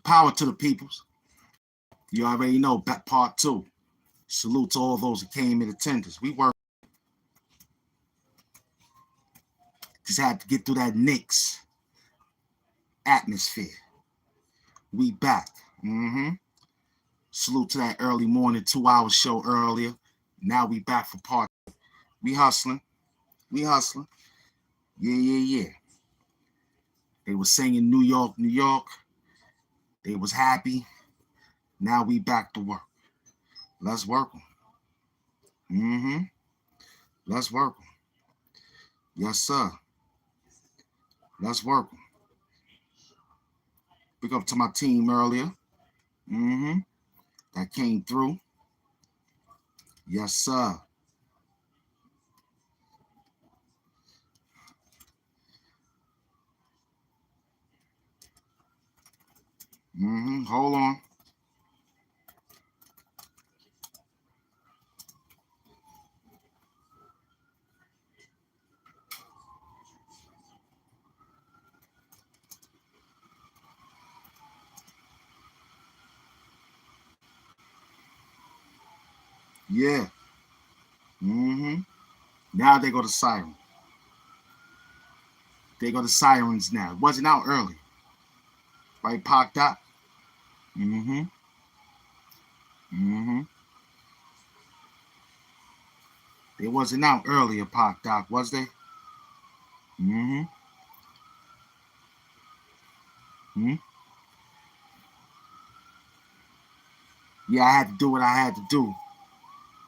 Power to the peoples. You already know, part 2. Salute to all those that came in attendance. We work. Just had to get through that Knicks atmosphere. We back. Salute to that early morning 2-hour show earlier. Now we back for part 2. We hustling. Yeah. They was singing New York, New York. They was happy. Now we back to work. Let's work them. Let's work them. Yes, sir. Let's work them. Big up to my team earlier. That came through. Yes, sir. Hold on. Yeah. Now they go to siren. They go to sirens now. It wasn't out early. Right, Pac Doc? They wasn't out earlier, Pac Doc, was they? Yeah, I had to do what I had to do.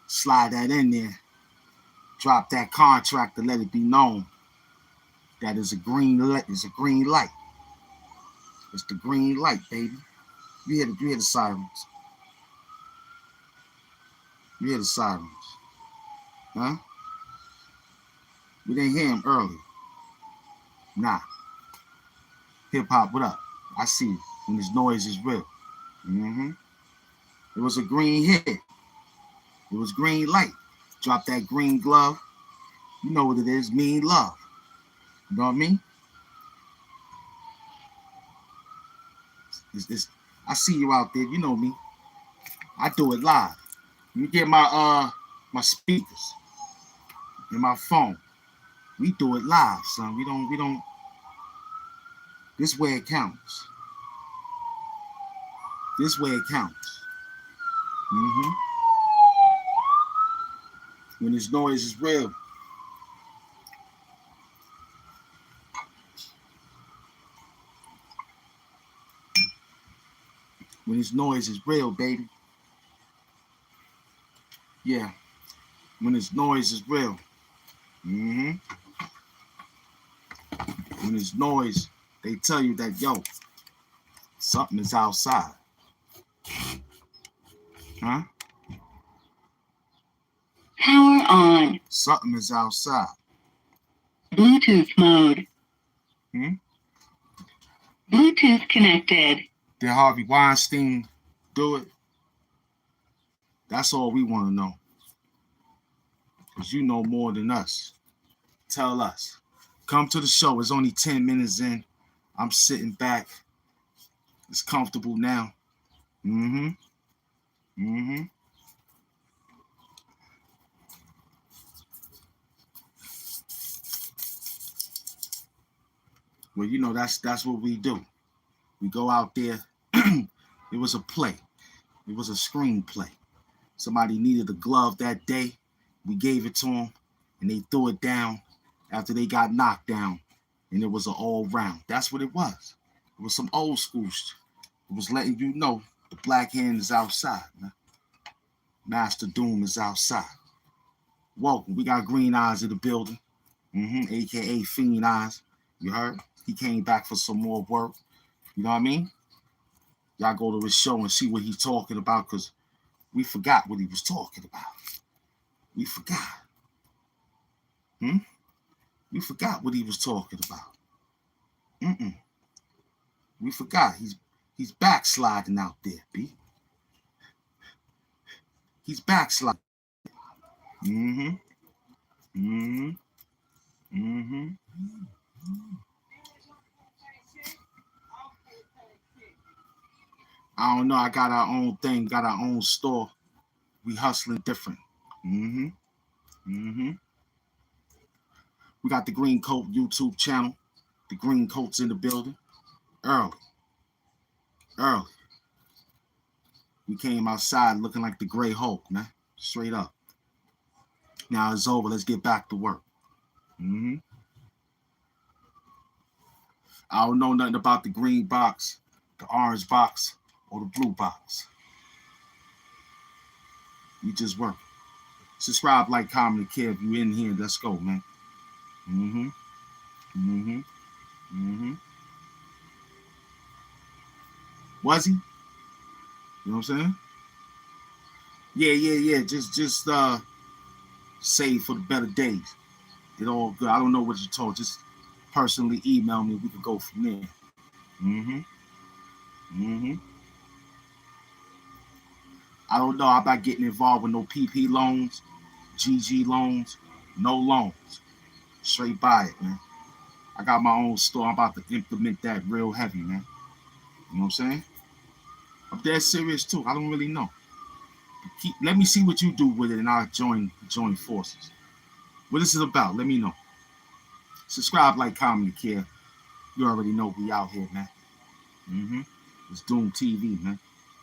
Slide that in there. Drop that contract to let it be known that is a green light. It's a green light. It's the green light, baby. You hear the sirens. You hear the sirens. Huh? We didn't hear them early. Nah. Hip-hop, what up? I see it. When this noise is real. It was a green hit. It was green light. Drop that green glove. You know what it is. Mean love. You know what I mean? I see you out there. You know me. I do it live. Let me get my speakers and my phone. We do it live, son. We don't. This way it counts. This way it counts. When this noise is real. When this noise is real, baby. Yeah. When this noise is real. When this noise, they tell you that, yo, something is outside. Huh? Power on. Something is outside. Bluetooth mode. Bluetooth connected. Did Harvey Weinstein do it? That's all we want to know. Because you know more than us. Tell us. Come to the show. It's only 10 minutes in. I'm sitting back. It's comfortable now. Well, you know, that's what we do. We go out there. It was a play. It was a screenplay. Somebody needed a glove that day. We gave it to them, and they threw it down after they got knocked down, and it was an all-round. That's what it was. It was some old school shit. It was letting you know the black hand is outside, man. Master Doom is outside. Welcome. We got Green Eyes in the building, a.k.a. Fiend Eyes. You heard? He came back for some more work. You know what I mean? Y'all go to his show and see what he's talking about, because we forgot what he was talking about. We forgot. We forgot what he was talking about. We forgot. He's backsliding out there, B. He's backsliding. I don't know. I got our own thing, got our own store. We hustling different. Mm-hmm. Mm-hmm. We got the Green Coat YouTube channel. The Green Coat's in the building. Early. Early. We came outside looking like the Gray Hulk, man. Straight up. Now it's over. Let's get back to work. Mm-hmm. I don't know nothing about the green box, the orange box, or the blue box. We just work. Subscribe, like, comment, care. If you in here, let's go, man. Mm-hmm. Mm-hmm. Mm-hmm. Was he? You know what I'm saying? Yeah. Just save for the better days. It all good. I don't know what you told. Just personally email me. We could go from there. Mm-hmm. Mm-hmm. I don't know. I'm not getting involved with no PP loans, GG loans, no loans. Straight buy it, man. I got my own store. I'm about to implement that real heavy, man. You know what I'm saying? I'm dead serious too. I don't really know. Let me see what you do with it, and I'll join forces. What is it about? Let me know. Subscribe, like, comment, care. You already know we out here, man. Mm-hmm. It's Doom TV, man.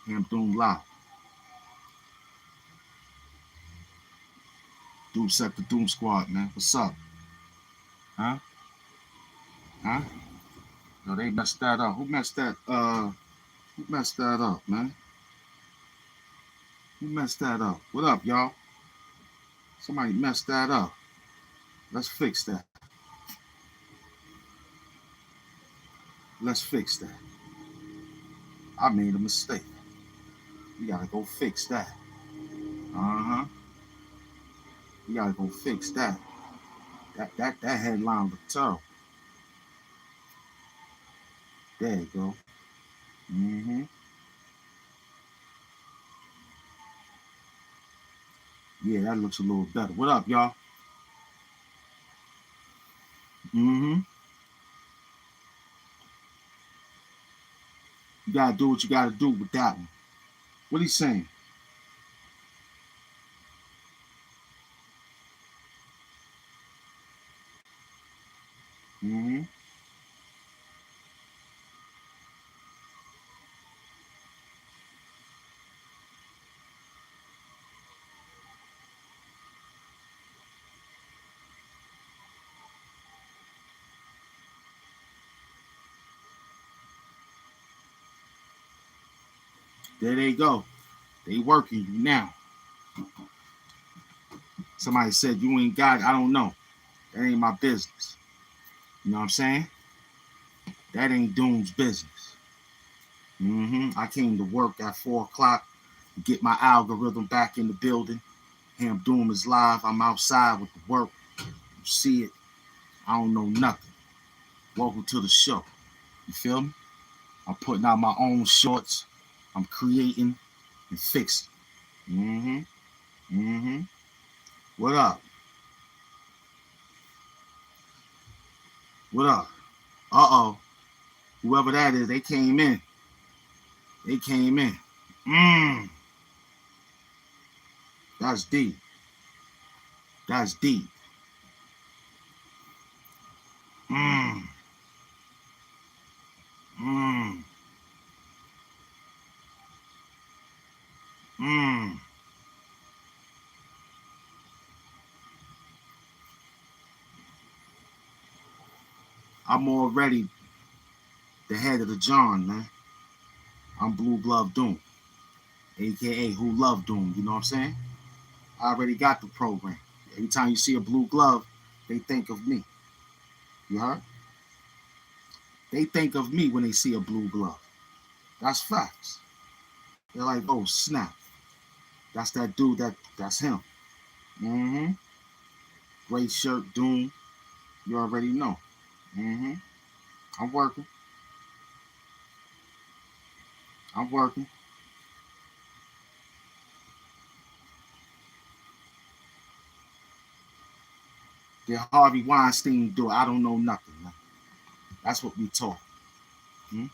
Hamp Doom Live. Doom Sector Doom Squad, man. What's up? Huh? Huh? No, they messed that up. Who messed that? Who messed that up, man? Who messed that up? What up, y'all? Somebody messed that up. Let's fix that. Let's fix that. I made a mistake. We gotta go fix that. Uh-huh. We gotta go fix that. That headline looked terrible. There you go. Mm-hmm. Yeah, that looks a little better. What up, y'all? Mm-hmm. You gotta do what you gotta do with that one. What he saying? Mm-hmm. There they go. They working you now. Somebody said you ain't got it. I don't know. That ain't my business. You know what I'm saying? That ain't Doom's business. Mm-hmm. I came to work at 4 o'clock to get my algorithm back in the building. Hamp Doom is live. I'm outside with the work. You see it. I don't know nothing. Welcome to the show. You feel me? I'm putting out my own shorts. I'm creating and fixing. Mm-hmm. Mm-hmm. What up? What up? Uh-oh. Whoever that is, they came in. They came in. That's deep. That's deep. Mmm. Mmm. Mmm. I'm already the head of the John, man. I'm Blue Glove Doom, aka Who Love Doom. You know what I'm saying? I already got the program. Every time you see a blue glove, they think of me. You heard? They think of me when they see a blue glove. That's facts. They're like, oh snap. That's that dude. That's him. Mm-hmm. Gray shirt, Doom. You already know. Mm-hmm. I'm working. I'm working. Did Harvey Weinstein do it? I don't know nothing, man. That's what we talk. Hmm?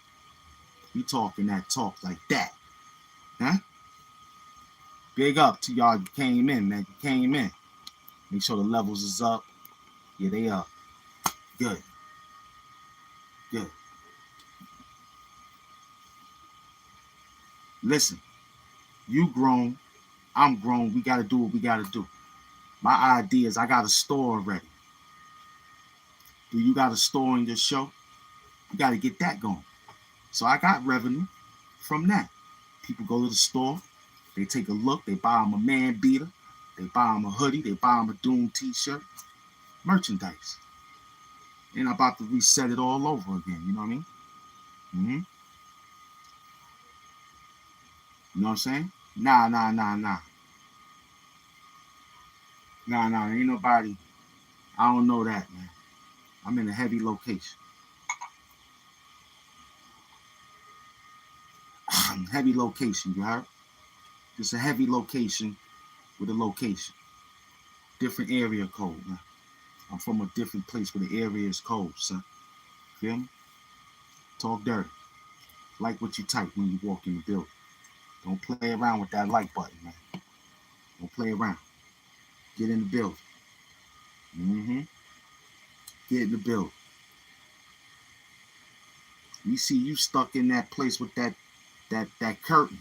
We talking that talk like that. Huh? Big up to y'all. You came in, man. You came in. Make sure the levels is up. Yeah, they up. Good. Good. Listen, you grown. I'm grown. We got to do what we got to do. My idea is I got a store already. Do you got a store in your show? You got to get that going. So I got revenue from that. People go to the store. They take a look. They buy them a man beater. They buy them a hoodie. They buy them a Doom t-shirt. Merchandise. And I'm about to reset it all over again. You know what I mean? Mm-hmm. You know what I'm saying? Nah. Ain't nobody. I don't know that, man. I'm in a heavy location. Heavy location, you heard? Just a heavy location with a location. Different area code, man. I'm from a different place where the area is cold, son. Feel me? Talk dirty. Like what you type when you walk in the building. Don't play around with that like button, man. Don't play around. Get in the building. Mm-hmm. Get in the building. We see you stuck in that place with that curtain.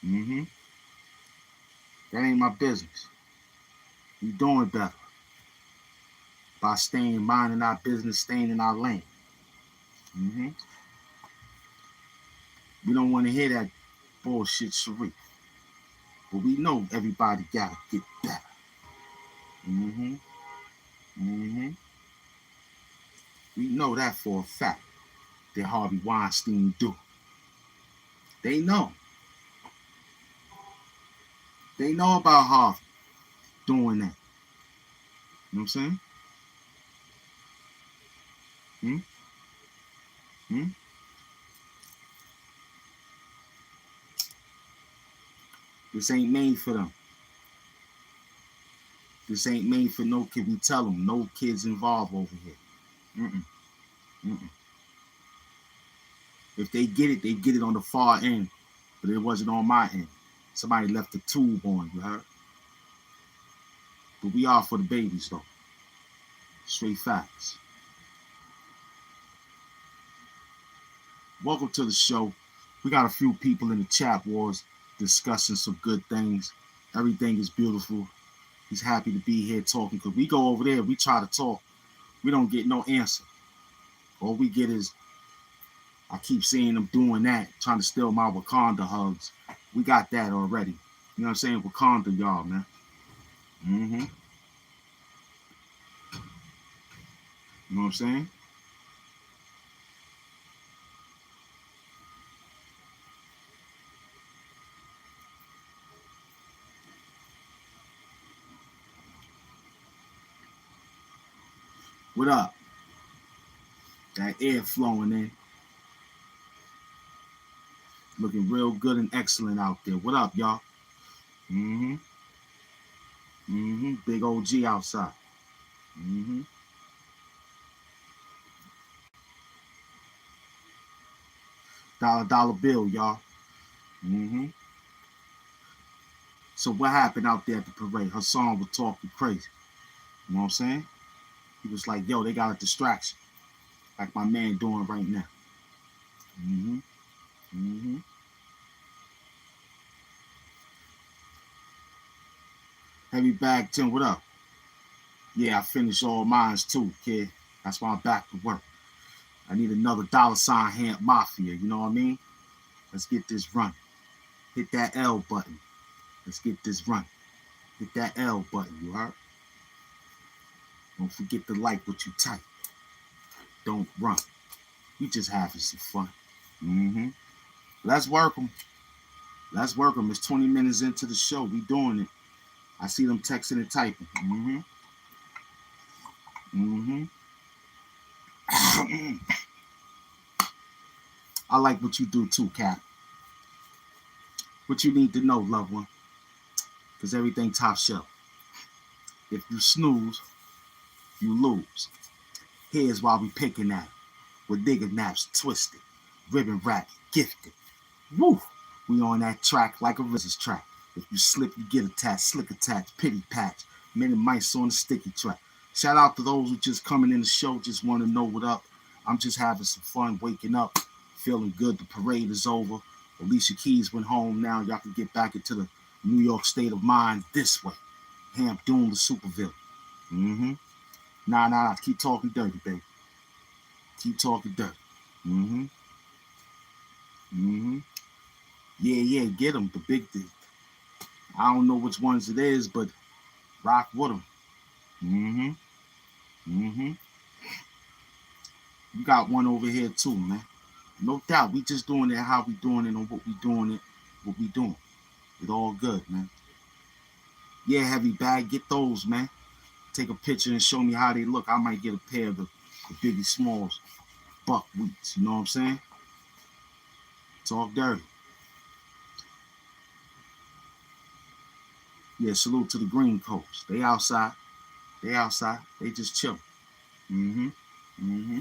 Mm-hmm. That ain't my business. We doing better by minding our business, staying in our lane. Mm-hmm. We don't want to hear that bullshit, Sharif. But we know everybody gotta get better. Mm-hmm. Mm-hmm. We know that for a fact that Harvey Weinstein do. They know. They know about Harvey doing that. You know what I'm saying? Hmm? Hmm? This ain't made for them. This ain't made for no kid. We tell them no kids involved over here. Mm-mm. Mm-mm. If they get it on the far end, but it wasn't on my end. Somebody left the tube on, you heard? But we are for the babies though. Straight facts. Welcome to the show. We got a few people in the chat wars discussing some good things. Everything is beautiful. He's happy to be here talking because we go over there, we try to talk. We don't get no answer. All we get is, I keep seeing them doing that, trying to steal my Wakanda hugs. We got that already. You know what I'm saying? Wakanda, y'all, man. Mm-hmm. You know what I'm saying? What up? That air flowing in. Looking real good and excellent out there. What up, y'all? Mm-hmm. Mm-hmm. Big OG outside. Mm-hmm. Dollar bill, y'all. Mm-hmm. So what happened out there at the parade? Her song was talking crazy. You know what I'm saying? He was like, yo, they got a distraction. Like my man doing right now. Mm-hmm. Mm-hmm. Heavy bag 10, what up? Yeah, I finished all mines too, kid. That's why I'm back to work. I need another $ Hamp Mafia, you know what I mean? Let's get this running. Hit that L button. Let's get this running. Hit that L button, you heard? Don't forget to like what you type. Don't run. We just having some fun. Mm-hmm. Let's work them. Let's work them. It's 20 minutes into the show. We doing it. I see them texting and typing. Mm-hmm. Mm-hmm. I like what you do too, Cap. What you need to know, loved one, because everything top shelf. If you snooze, you lose. Here's why we picking at it, with nigga naps twisted. Ribbon Rap, Gifted. Woo! We on that track like a RZA's track. If you slip, you get attached. Slick attached, pity patch. Many mice on the sticky track. Shout out to those who just coming in the show, just want to know what up. I'm just having some fun, waking up, feeling good. The parade is over. Alicia Keys went home now. Y'all can get back into the New York state of mind this way. Hamp Doom the supervillain. Mm-hmm. Nah. Keep talking dirty, baby. Keep talking dirty. Mm-hmm. Mm-hmm. Yeah, get them. The big thing. I don't know which ones it is, but rock with them. Mm-hmm. Mm-hmm. You got one over here too, man. No doubt. We just doing it how we doing it on what we doing it, what we doing. It all good, man. Yeah, heavy bag. Get those, man. Take a picture and show me how they look. I might get a pair of the Biggie Smalls buckwheats. You know what I'm saying? Talk dirty. Yeah, salute to the Green Coast. They outside. They outside. They just chilling. Mm-hmm. Mm-hmm.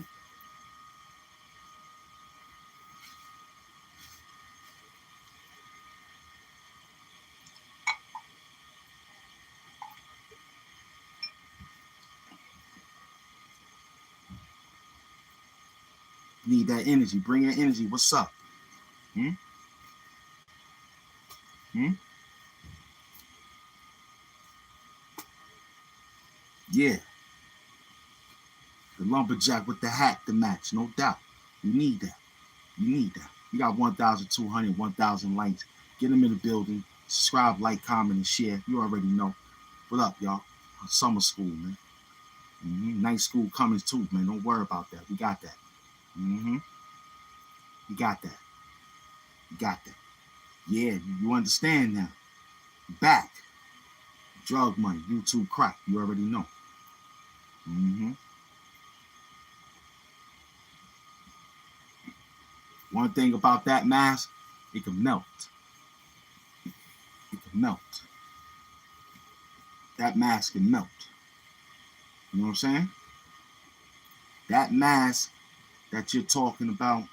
Need that energy. Bring your energy. What's up? Hmm? Hmm? Yeah. The lumberjack with the hat to match. No doubt. You need that. You need that. You got 1,200, 1,000 likes. Get them in the building. Subscribe, like, comment, and share. You already know. What up, y'all? Summer school, man. Mm-hmm. Night school coming too, man. Don't worry about that. We got that. Mm-hmm. We got that. We got that. Yeah, you understand now. Back. Drug money, YouTube crack. You already know. Mm-hmm. One thing about that mask, it can melt. It can melt. That mask can melt. You know what I'm saying? That mask that you're talking about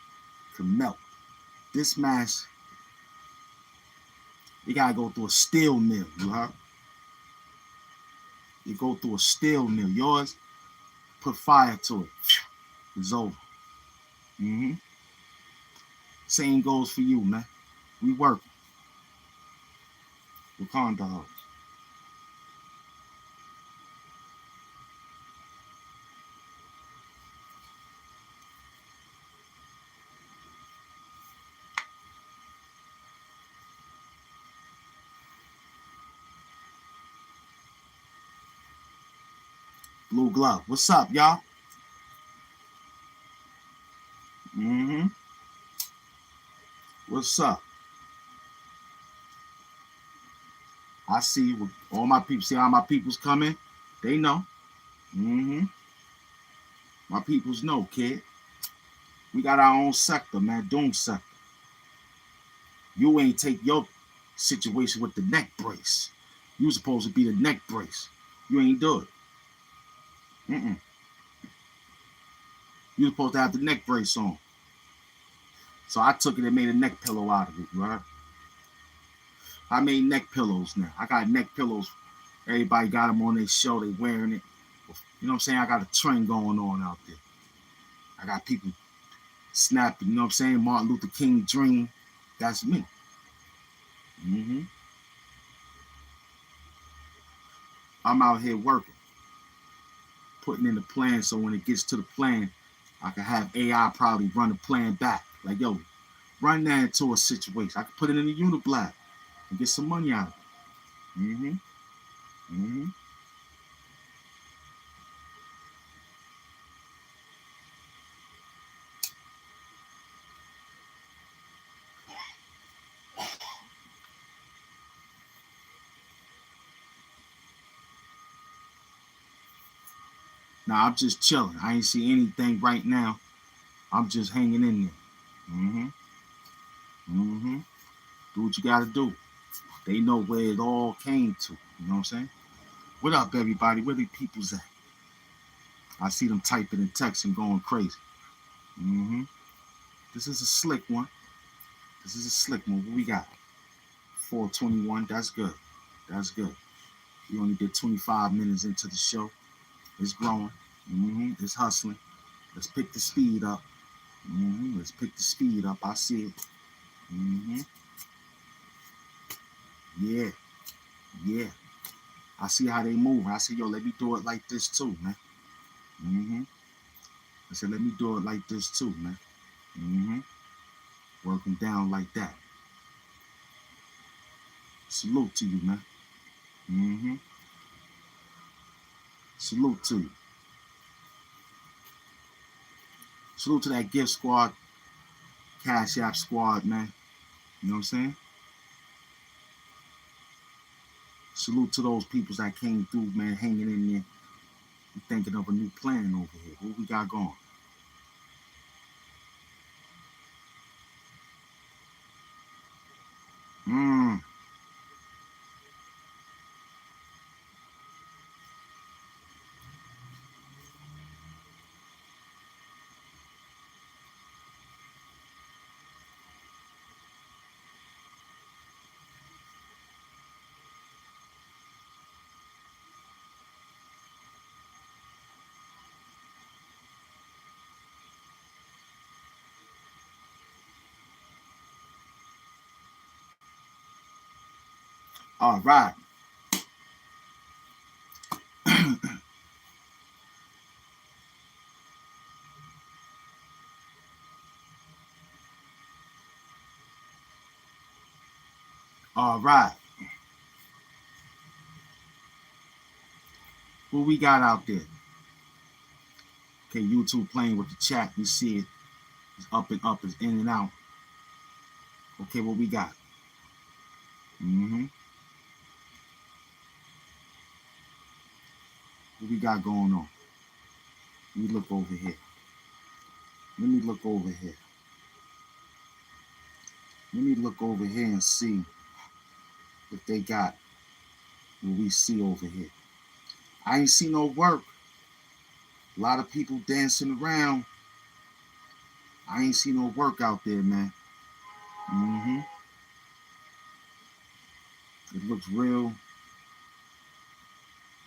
can melt. This mask, you gotta go through a steel mill, you heard? You go through a steel mill. Yours, put fire to it. It's over. Mm-hmm. Same goes for you, man. We working. Wakanda hoes. Blue Glove. What's up, y'all? Mm-hmm. What's up? I see all my people. See how my people's coming? They know. Mm-hmm. My peoples know, kid. We got our own sector, man. Doom sector. You ain't take your situation with the neck brace. You supposed to be the neck brace. You ain't do it. Mm-mm. You supposed to have the neck brace on. So I took it and made a neck pillow out of it, right? I made neck pillows now. I got neck pillows. Everybody got them on their show. They wearing it. You know what I'm saying? I got a trend going on out there. I got people snapping, you know what I'm saying? Martin Luther King dream. That's me. Mm-hmm. I'm out here working, putting in the plan so when it gets to the plan, I can have AI probably run the plan back. Like, yo, run that into a situation. I can put it in the Uniblack and get some money out of it. Mm-hmm. Mm-hmm. Now I'm just chilling. I ain't see anything right now. I'm just hanging in there. Mm-hmm. Mm-hmm. Do what you gotta do. They know where it all came to. You know what I'm saying? What up, everybody? Where the people's at? I see them typing and texting, going crazy. Mm-hmm. This is a slick one. This is a slick one. What we got? 421. That's good. That's good. We only did 25 minutes into the show. It's growing. It's hustling. Let's pick the speed up. Let's pick the speed up. I see it. Yeah. Yeah. I see how they move. I said, yo, let me do it like this too, man. I said, let me do it like this too, man. Work them down like that. Salute to you, man. Salute to you. Salute to that gift squad, Cash App squad, man. You know what I'm saying? Salute to those people that came through, man, hanging in there. I'm thinking of a new plan over here. What we got going? All right. All right. What we got out there? Okay, YouTube playing with the chat. You see it. It's up and up. It's in and out. Okay, what we got? What we got going on? Let me look over here. Let me look over here. Let me look over here and see if they got what we see over here. I ain't see no work. A lot of people dancing around. I ain't see no work out there, man. It looks real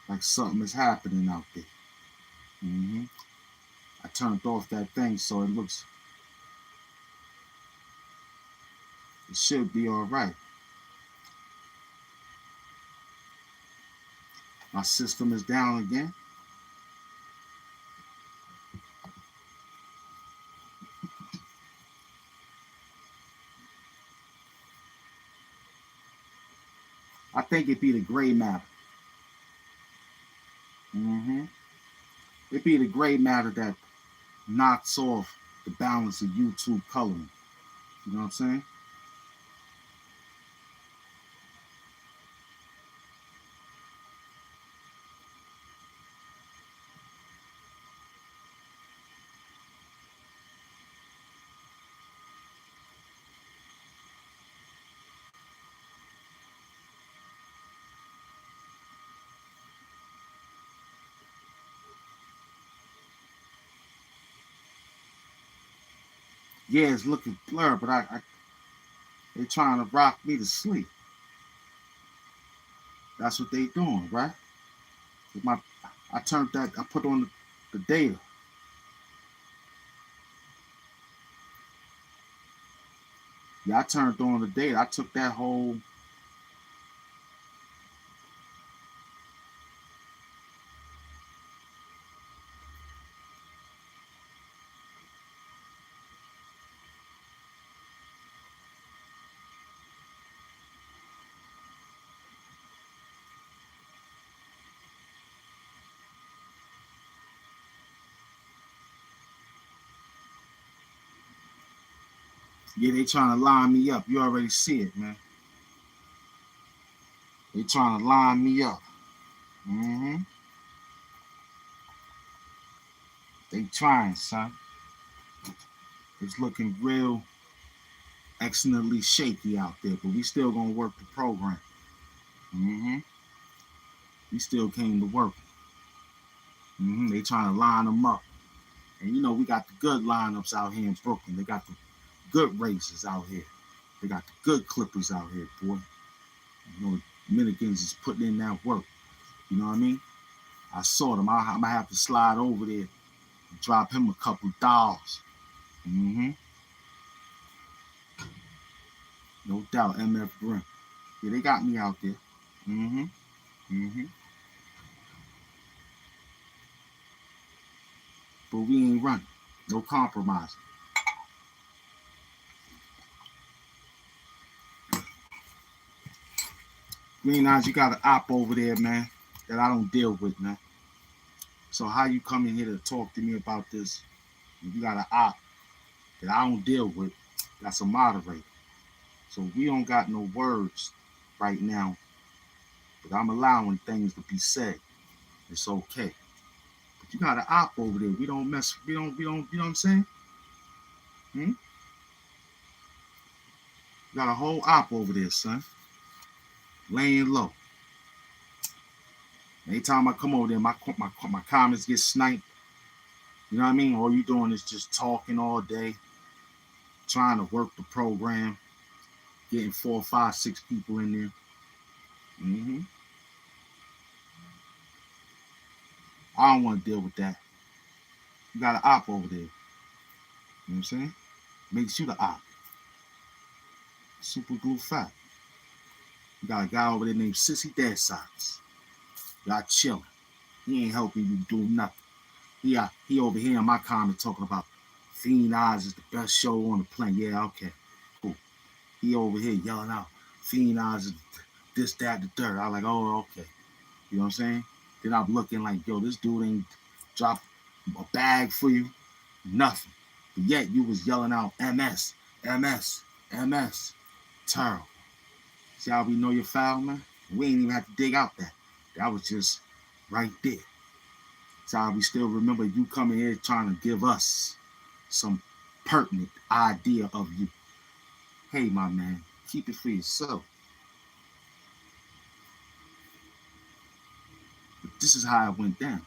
like something is happening out there. I turned off that thing, so it should be all right. My system is down again. I think it'd be the gray matter. It'd be the gray matter that knocks off the balance of YouTube coloring. You know what I'm saying? Yeah, it's looking blurred, but they're trying to rock me to sleep. That's what they doing, right? I put on the data. Yeah, I turned on the data. I took that whole. Yeah, they trying to line me up. You already see it, man. They trying to line me up. They trying, son. It's looking real excellently shaky out there, but we still gonna work the program. We still came to work. They trying to line them up. And you know, we got the good lineups out here in Brooklyn. They got good racers out here. They got the good clippers out here, boy. You know, Dominicans is putting in that work. You know what I mean? I saw them. I'm gonna have to slide over there and drop him a couple dollars. Mm-hmm. No doubt, MF Grim. Yeah, they got me out there. Mm-hmm. Mm-hmm. But we ain't running. No compromise. Green Eyes, you got an op over there, man, that I don't deal with, man. So how you come in here to talk to me about this? You got an op that I don't deal with. That's a moderator. So we don't got no words right now, but I'm allowing things to be said. It's okay. But you got an op over there. We don't mess. We don't. You know what I'm saying? Hmm? You got a whole op over there, son. Laying low. Anytime I come over there, my comments get sniped. You know what I mean? All you doing is just talking all day, trying to work the program, getting 4, 5, 6 people in there. Mm-hmm. I don't want to deal with that. You got an op over there. You know what I'm saying? Makes you the op. Super glue fat. You got a guy over there named Sissy Dead Socks. Y'all chilling. He ain't helping you do nothing. He over here in my comment talking about Fiend Eyes is the best show on the planet. Yeah, okay, cool. He over here yelling out Fiend Eyes is this, that, the third. I like, oh, okay. You know what I'm saying? Then I'm looking like, yo, this dude ain't dropped a bag for you. Nothing. But yet you was yelling out MS, MS, MS. Terrible. See how we know you're foul, man? We ain't even have to dig out that. That was just right there. So we still remember you coming here trying to give us some pertinent idea of you. Hey, my man, keep it for yourself. But this is how it went down.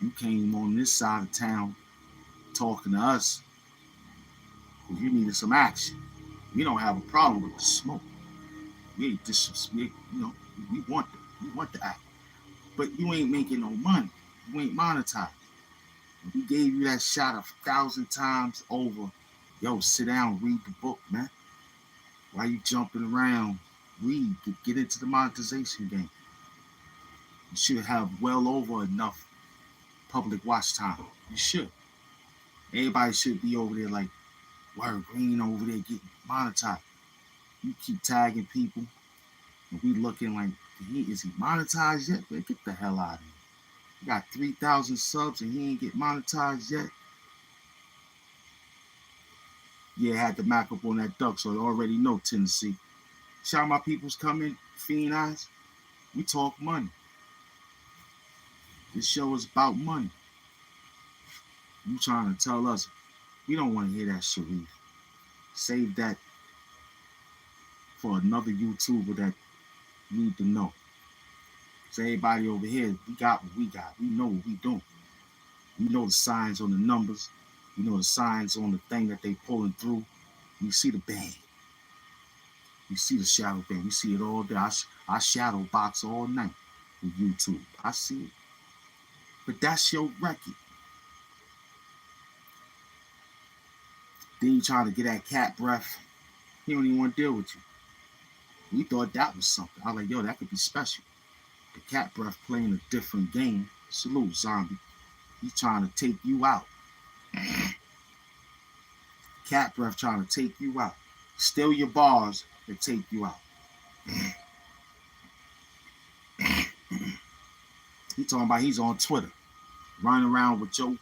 You came on this side of town talking to us because you needed some action. We don't have a problem with the smoke. We ain't disrespect, you know, we want the act. But you ain't making no money. You ain't monetized. We gave you that shot 1,000 times over. Yo, sit down, read the book, man. Why you jumping around? Read, get into the monetization game. You should have well over enough public watch time. You should. Everybody should be over there like, Word Green over there getting monetized. You keep tagging people, and we looking like, is he monetized yet? Man, get the hell out of here. You got 3,000 subs and he ain't get monetized yet. Yeah, had the Mac up on that duck, so I already know Tennessee. Shout my people's coming, Fiend Eyes. We talk money. This show is about money. You trying to tell us we don't want to hear that, Sharif. Save that for another YouTuber that need to know. So everybody over here, we got what we got. We know what we doing. We know the signs on the numbers. We know the signs on the thing that they pulling through. We see the band. We see the shadow band. We see it all day. I shadow box all night with YouTube. I see it. But that's your record. Then you trying to get that cat breath. He don't even want to deal with you. We thought that was something. I was like, yo, that could be special. The cat breath playing a different game. Salute, zombie. He's trying to take you out. Cat breath trying to take you out. Steal your bars and take you out. He talking about he's on Twitter, running around with your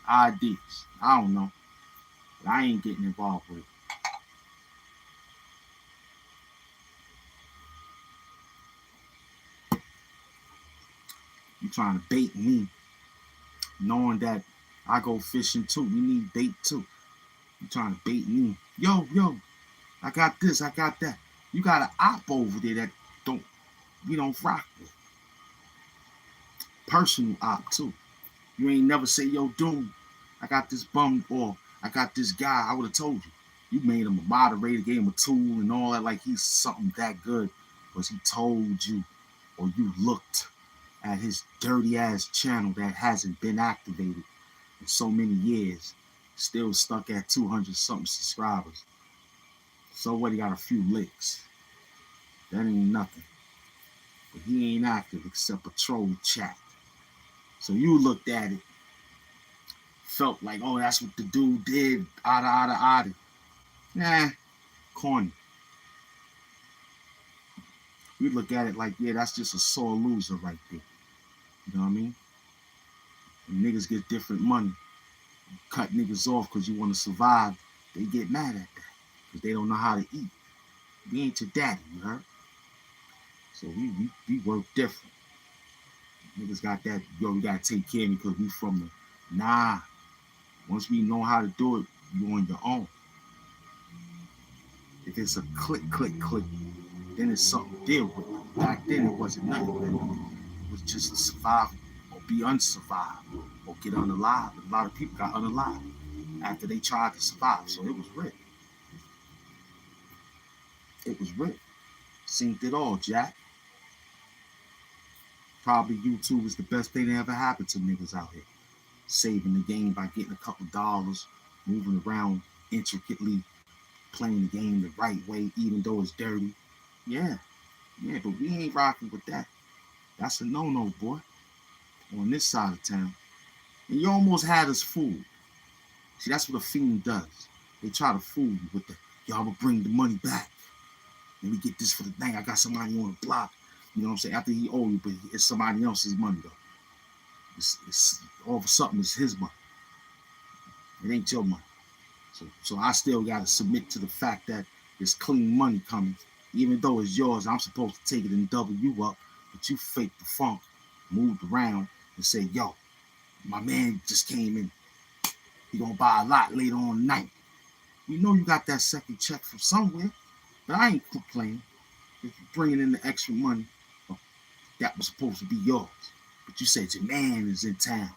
ideas. I don't know. But I ain't getting involved with it. You trying to bait me, knowing that I go fishing too. We need bait too. You trying to bait me. Yo, I got this, I got that. You got an op over there that we don't rock with. Personal op too. You ain't never say, yo, Doom, I got this bum, or I got this guy. I would have told you. You made him a moderator, gave him a tool and all that, like he's something that good. Was he told you, or you looked at his dirty ass channel that hasn't been activated in so many years, still stuck at 200 something subscribers. So what? He got a few licks. That ain't nothing. But he ain't active except a troll chat. So you looked at it, felt like, oh, that's what the dude did. Ada. Nah, corny. We look at it like, yeah, that's just a sore loser right there. You know what I mean? And niggas get different money. You cut niggas off because you want to survive. They get mad at that because they don't know how to eat. We ain't your daddy, you heard? So we work different. Niggas got that, yo, we got to take care of me because we from the, nah. Once we know how to do it, you on your own. If it's a click, then it's something to deal with. Back then, it wasn't nothing. It was just survival or be unsurvived or get unalive. A lot of people got unalive after they tried to survive. So it was real. It was real. Seen it all, Jack. Probably YouTube is the best thing that ever happened to niggas out here. Saving the game by getting a couple dollars, moving around intricately, playing the game the right way, even though it's dirty. Yeah, but we ain't rocking with that. That's a no-no, boy, on this side of town. And you almost had us fooled. See, that's what a fiend does. They try to fool you with the, yo, I'm gonna bring the money back. Let me get this for the thing. I got somebody on the block. You know what I'm saying? After he owe you, but it's somebody else's money, though. It's all of a sudden, it's his money. It ain't your money. So I still got to submit to the fact that there's clean money coming. Even though it's yours, I'm supposed to take it and double you up. But you faked the funk, moved around, and said, yo, my man just came in. He gonna buy a lot later on tonight. You know you got that second check from somewhere. But I ain't complaining. If you're bringing in the extra money, that was supposed to be yours. But you said your man is in town.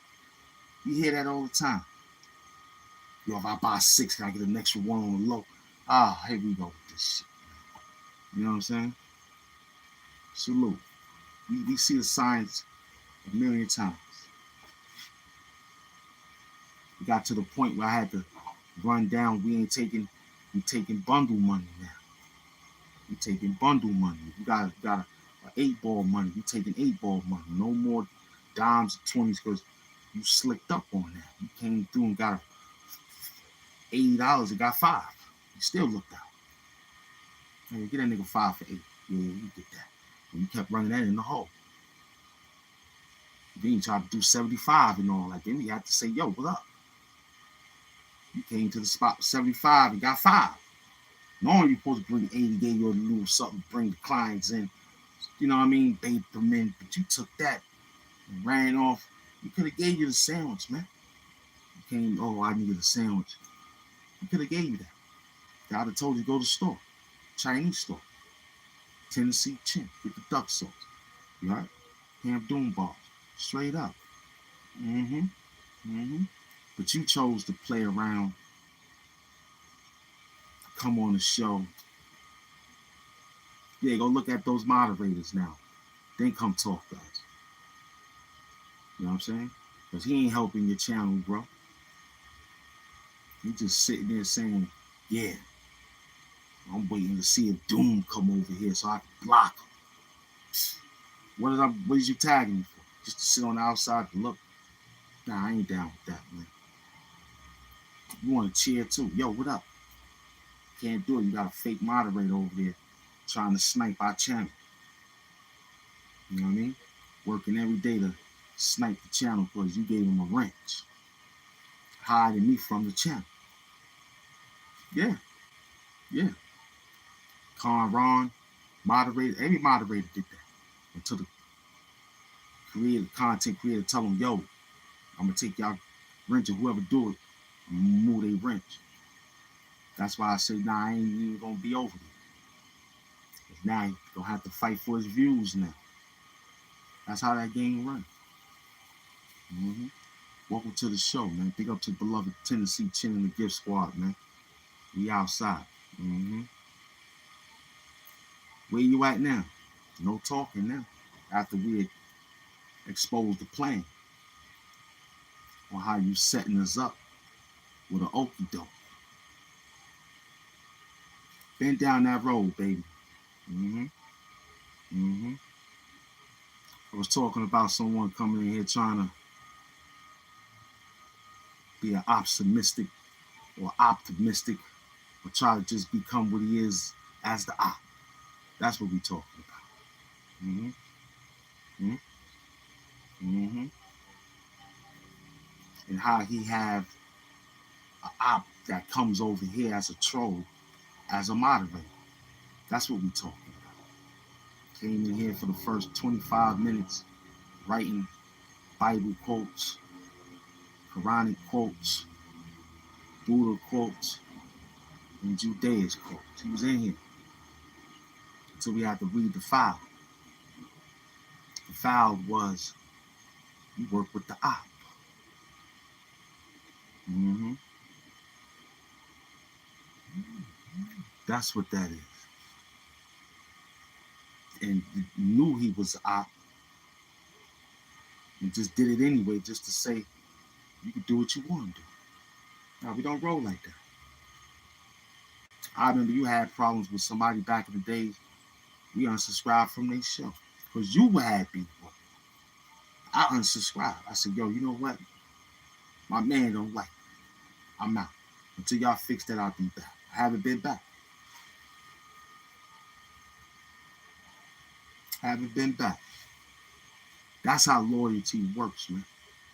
You hear that all the time. Yo, if I buy 6, can I get an extra one on the low? Ah, here we go with this shit. You know what I'm saying? Salute. We see the signs a million times. We got to the point where I had to run down. We taking bundle money now. We taking bundle money. We got a 8-ball money. We taking 8-ball money. No more dimes or 20s because you slicked up on that. You came through and got $80 and got 5. You still looked out. Hey, get that nigga 5 for 8. Yeah, you get that. And you kept running that in the hole. Then you tried to do 75 and all that. Then you had to say, yo, what up? You came to the spot with 75 and got 5. Normally you're supposed to bring 80, gave you a little something, bring the clients in. You know what I mean? Bait them in. But you took that and ran off. You could have gave you the sandwich, man. You came, oh, I needed a sandwich. You could have gave you that. God would have told you to go to the store. Chinese store. Tennessee Chin. Get the duck sauce. You heard? Hamp Doom balls. Straight up. But you chose to play around, come on the show. Yeah, go look at those moderators now. Then come talk to us. You know what I'm saying? Because he ain't helping your channel, bro. He just sitting there saying, yeah, I'm waiting to see if Doom come over here so I can block him. What is you tagging me for? Just to sit on the outside and look? Nah, I ain't down with that, man. You want to cheer too? Yo, what up? Can't do it. You got a fake moderator over there trying to snipe our channel. You know what I mean? Working every day to snipe the channel because you gave him a wrench. Hiding me from the channel. Yeah. Ron, moderator, every moderator did that. Until the content creator tell them, yo, I'm going to take y'all wrench or whoever do it and move their wrench. That's why I say, nah, I ain't even going to be over there. Because now you're going to have to fight for his views now. That's how that game runs. Welcome to the show, man. Big up to beloved Tennessee Chin and the Gift Squad, man. We outside. Mm-hmm. Where you at now? No talking now. After we had exposed the plan on how you setting us up with an okie doke. Been down that road, baby. Mm-hmm. Mm-hmm. I was talking about someone coming in here trying to be an optimistic or optimistic or try to just become what he is as the op. That's what we talking about. Mm-hmm. Mm-hmm. Mm-hmm. And how he have an op that comes over here as a troll, as a moderator. That's what we talking about. Came in here for the first 25 minutes writing Bible quotes, Quranic quotes, Buddha quotes, and Judaist quotes. He was in here until we had to read the file. The file was you work with the op. Mm-hmm. That's what that is. And knew he was op and just did it anyway just to say you can do what you want to do. Now, we don't roll like that. I remember you had problems with somebody back in the days. We unsubscribed from their show because you had beef. I unsubscribed. I said, yo, you know what? My man don't like it. I'm out. Until y'all fix that, I'll be back. I haven't been back. Haven't been back. That's how loyalty works, man.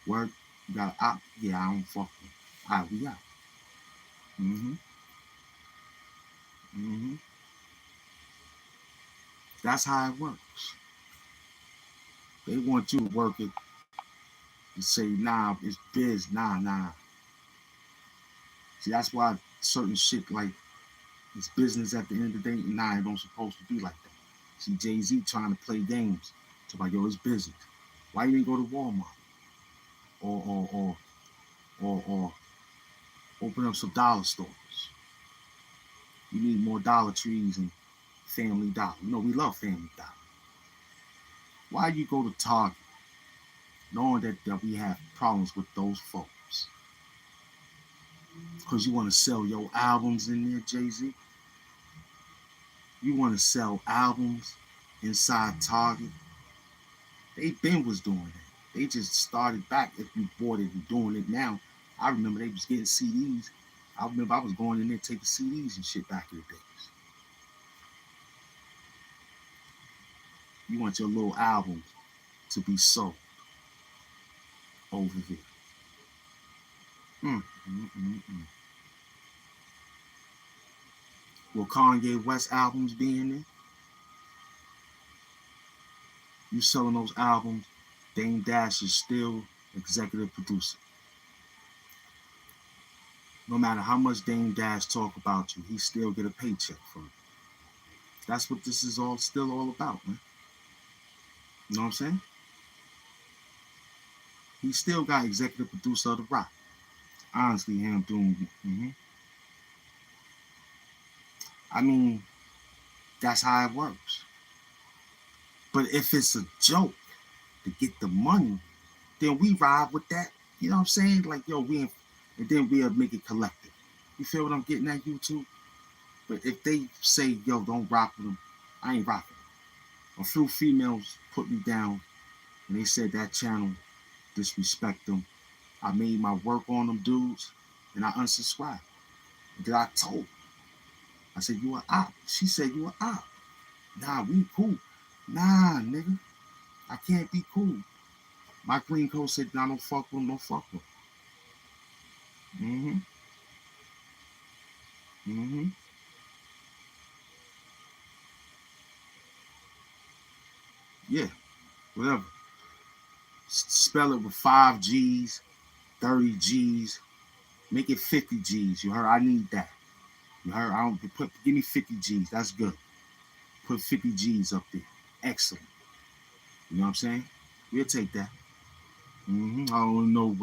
Word, you got to opt. Yeah, I don't fuck with. All right, we out. Mm-hmm. Mm-hmm. That's how it works. They want you to work it and say, nah, it's biz, nah. See, that's why certain shit like it's business at the end of the day, nah, it don't supposed to be like that. See, Jay-Z trying to play games. Talk about, yo, it's business. Why you ain't go to Walmart? Or open up some dollar stores. You need more Dollar Trees and Family Dollar. You know, we love Family Dollar. Why you go to Target knowing that we have problems with those folks? Because you want to sell your albums in there, Jay-Z? You want to sell albums inside Target? They been was doing that. They just started back. If you bought it and doing it now, I remember they was getting CDs. I remember I was going in there taking CDs and shit back in the days. You want your little albums to be sold over here. Will Kanye West albums be in there? You selling those albums, Dame Dash is still executive producer. No matter how much Dame Dash talk about you, he still get a paycheck from it. That's what this is all still all about, man. You know what I'm saying? He still got executive producer of The Rock. Honestly, Hamp doing. I mean, that's how it works. But if it's a joke to get the money, then we ride with that. You know what I'm saying? Like, yo, and then we'll make it collective. You feel what I'm getting at, YouTube? But if they say, yo, don't rock with them, I ain't rocking them. A few females put me down and they said that channel disrespect them. I made my work on them dudes and I unsubscribed. And then I told her, I said, you a op. She said, you a op. Nah, we cool. Nah, nigga. I can't be cool. My green code said, nah, don't fuck with them, don't fuck with them. Yeah, whatever. Spell it with 5 G's, 30 G's. Make it 50 G's. You heard? I need that. You heard? I don't give me 50 G's. That's good. Put 50 G's up there. Excellent. You know what I'm saying? We'll take that. I don't know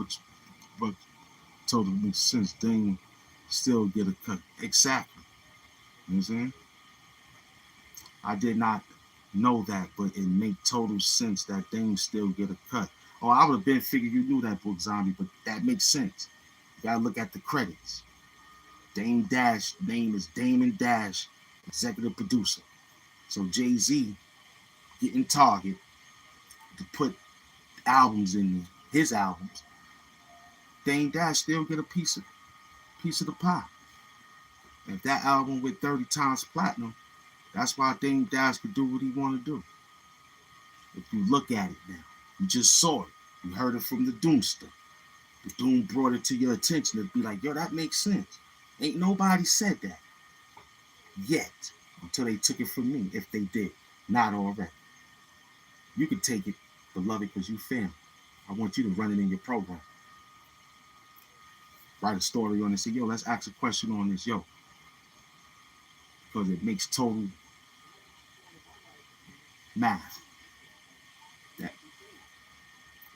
but totally makes sense. Dame still get a cut. Exactly. You know what I'm saying? I did not know that, but it made total sense that Dame still get a cut. Oh, I would have been figured you knew that book, Zombie, but that makes sense. You gotta look at the credits. Dame Dash, name is Damon Dash, executive producer. So Jay-Z getting Target to put albums in there, his albums. Dame Dash still get a piece of the pie. And if that album went 30 times platinum, that's why Dame Dash could do what he want to do. If you look at it now, you just saw it. You heard it from the Doomster. The Doom brought it to your attention to be like, yo, that makes sense. Ain't nobody said that yet until they took it from me, if they did. Not already. You can take it, beloved, because you family. I want you to run it in your program. Write a story on it. Say, yo, let's ask a question on this, yo. Because it makes total math. That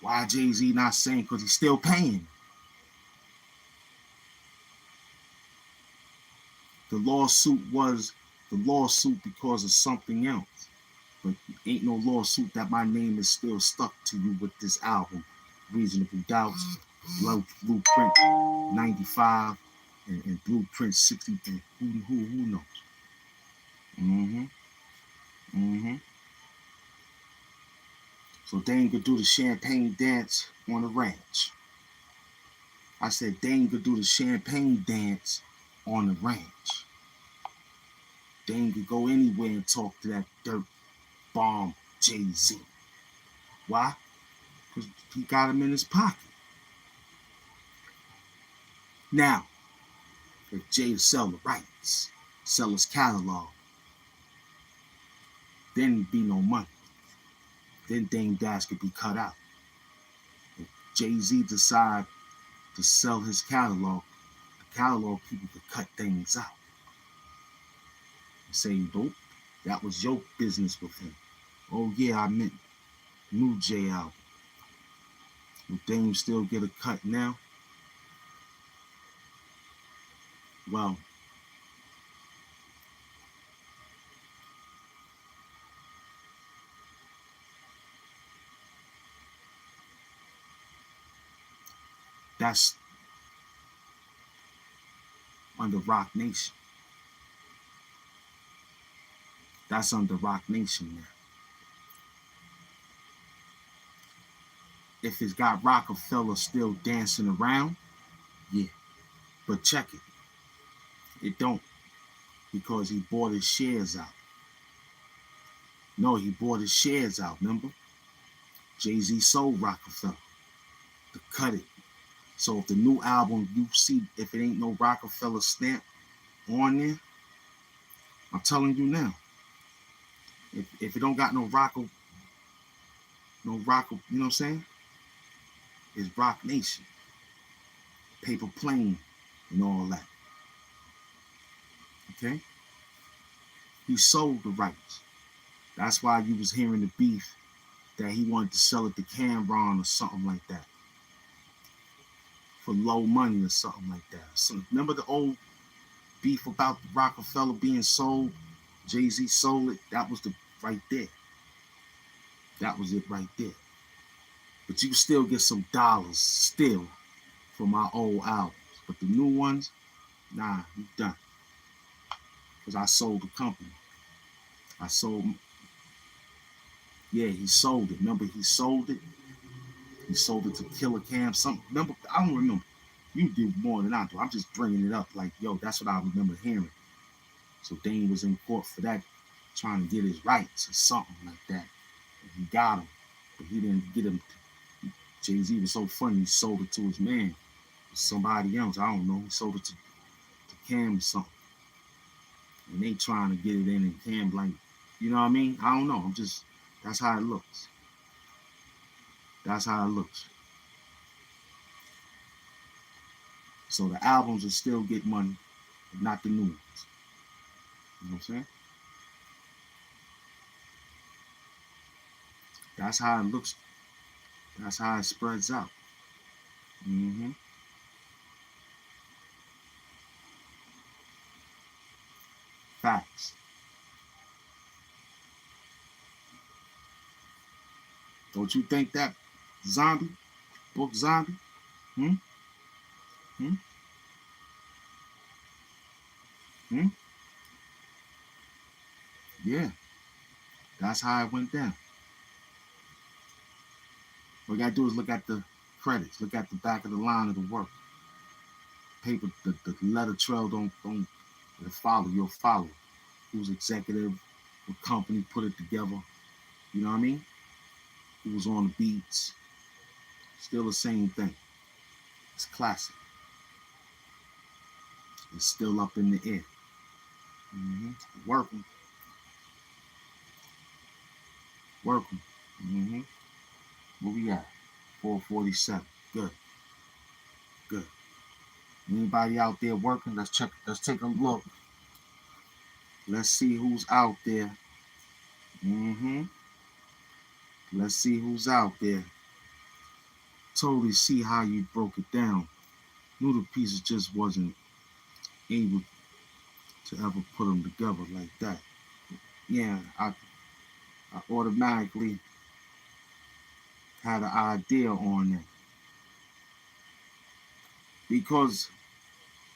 why Jay-Z not saying? Because he's still paying. The lawsuit was the lawsuit because of something else. But ain't no lawsuit that my name is still stuck to you with this album. Reasonable Doubts, Blueprint 95, and Blueprint 60. And who knows? So Dane could do the champagne dance on the ranch. I said Dane could do the champagne dance on the ranch. Dane could go anywhere and talk to that dirt bomb Jay-Z. Why? Because he got him in his pocket. Now, if Jay sell the rights, sell his catalog, then there'd be no money. Then Dame Dash could be cut out. If Jay-Z decide to sell his catalog, the catalog people could cut things out. And say, nope, that was your business with him. Oh yeah, I meant New J album. Will Dame still get a cut now? Well, that's under Rock Nation. That's under Rock Nation now. If it's got Rockefeller still dancing around, yeah. But check it. It don't, because he bought his shares out. No, he bought his shares out, remember? Jay-Z sold Rockefeller to cut it. So if the new album you see, if it ain't no Rockefeller stamp on there, I'm telling you now, if it don't got no Rock, you know what I'm saying? It's Rock Nation, Paper Plane, and all that. Okay? He sold the rights. That's why you was hearing the beef that he wanted to sell it to Cameron or something like that. For low money or something like that. So remember the old beef about Rockefeller being sold? Jay-Z sold it. That was the right there. That was it right there. But you can still get some dollars still for my old albums. But the new ones, nah, you done. Because I sold the company. He sold it. Remember, he sold it. He sold it to Killer Cam. Remember, I don't remember. You do more than I do. I'm just bringing it up like, yo, that's what I remember hearing. So Dane was in court for that, trying to get his rights or something like that. And he got him, but he didn't get him. Jay-Z was so funny, he sold it to his man, somebody else. I don't know. He sold it to Cam or something. And they trying to get it in, and Cam like, you know what I mean? I don't know. That's how it looks. That's how it looks. So the albums will still get money, but not the new ones. You know what I'm saying? That's how it looks. That's how it spreads out. Facts. Don't you think that zombie, book zombie? Hmm? Hmm? Hmm? Yeah, that's how it went down. What you gotta do is look at the credits, look at the back of the line of the work. Paper, the letter trail don't follow. You'll follow. Who's executive? What company put it together? You know what I mean? Who was on the beats? Still the same thing. It's classic. It's still up in the air. Mm-hmm. Working. Working. Mm-hmm. Where we at? 447. Good. Good. Anybody out there working? Let's check. Let's take a look. Let's see who's out there. Mm-hmm. Let's see who's out there. Totally see how you broke it down. Knew the pieces just wasn't able to ever put them together like that. Yeah, I automatically had an idea on that. Because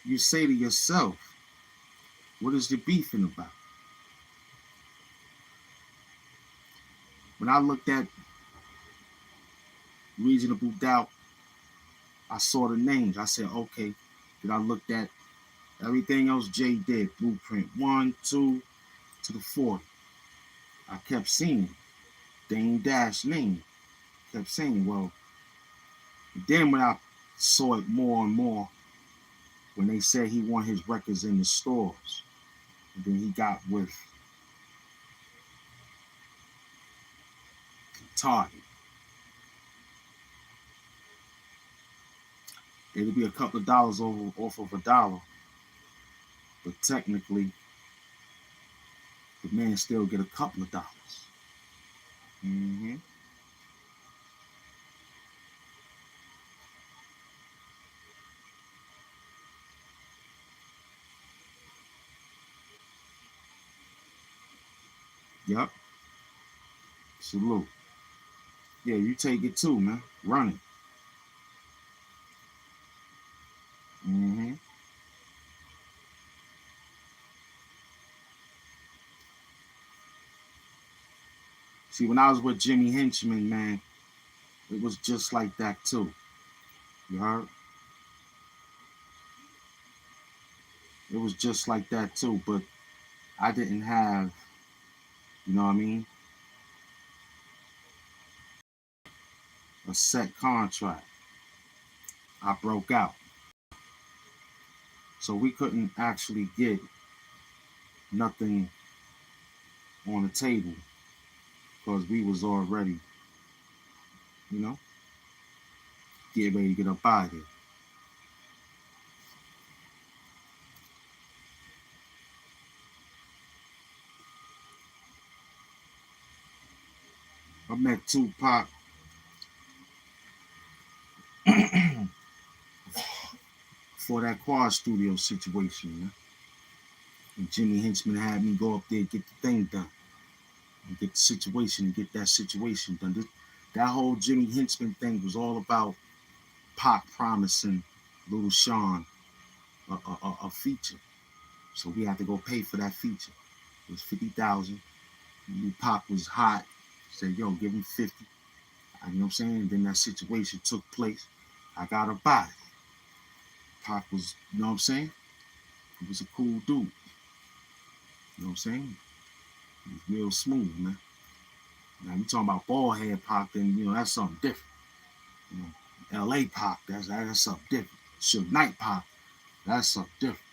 you say to yourself, what is the beefing about? When I looked at Reasonable Doubt, I saw the names. I said, okay. Then I looked at everything else Jay did. Blueprint 1, 2, to the 4th. I kept seeing Dame Dash name. Kept saying, well, then when I saw it more and more, when they said he want his records in the stores, and then he got with Target. It'll be a couple of dollars off of a dollar, but technically, the man still get a couple of dollars. Mm-hmm. Yep. Salute. Yeah, you take it too, man. Run it. Mm-hmm. See, when I was with Jimmy Henchman, man, it was just like that too. You heard? It was just like that too, but I didn't have, you know what I mean, a set contract. I broke out. So we couldn't actually get nothing on the table because we was already, you know, getting ready to get up out of here. I met Tupac for that Quad Studio situation, man. And Jimmy Henchman had me go up there and get the thing done. And get the situation and get that situation done. That whole Jimmy Henchman thing was all about Pac promising Little Sean a feature. So we had to go pay for that feature. It was 50,000. Pac was hot. Said, yo, give him 50. You know what I'm saying? And then that situation took place. I got a body. Pac was, you know what I'm saying? He was a cool dude. You know what I'm saying? He was real smooth, man. Now you talking about bald head Pac, then you know that's something different. You know, LA Pac, that's something different. Suge Knight Pac, that's something different.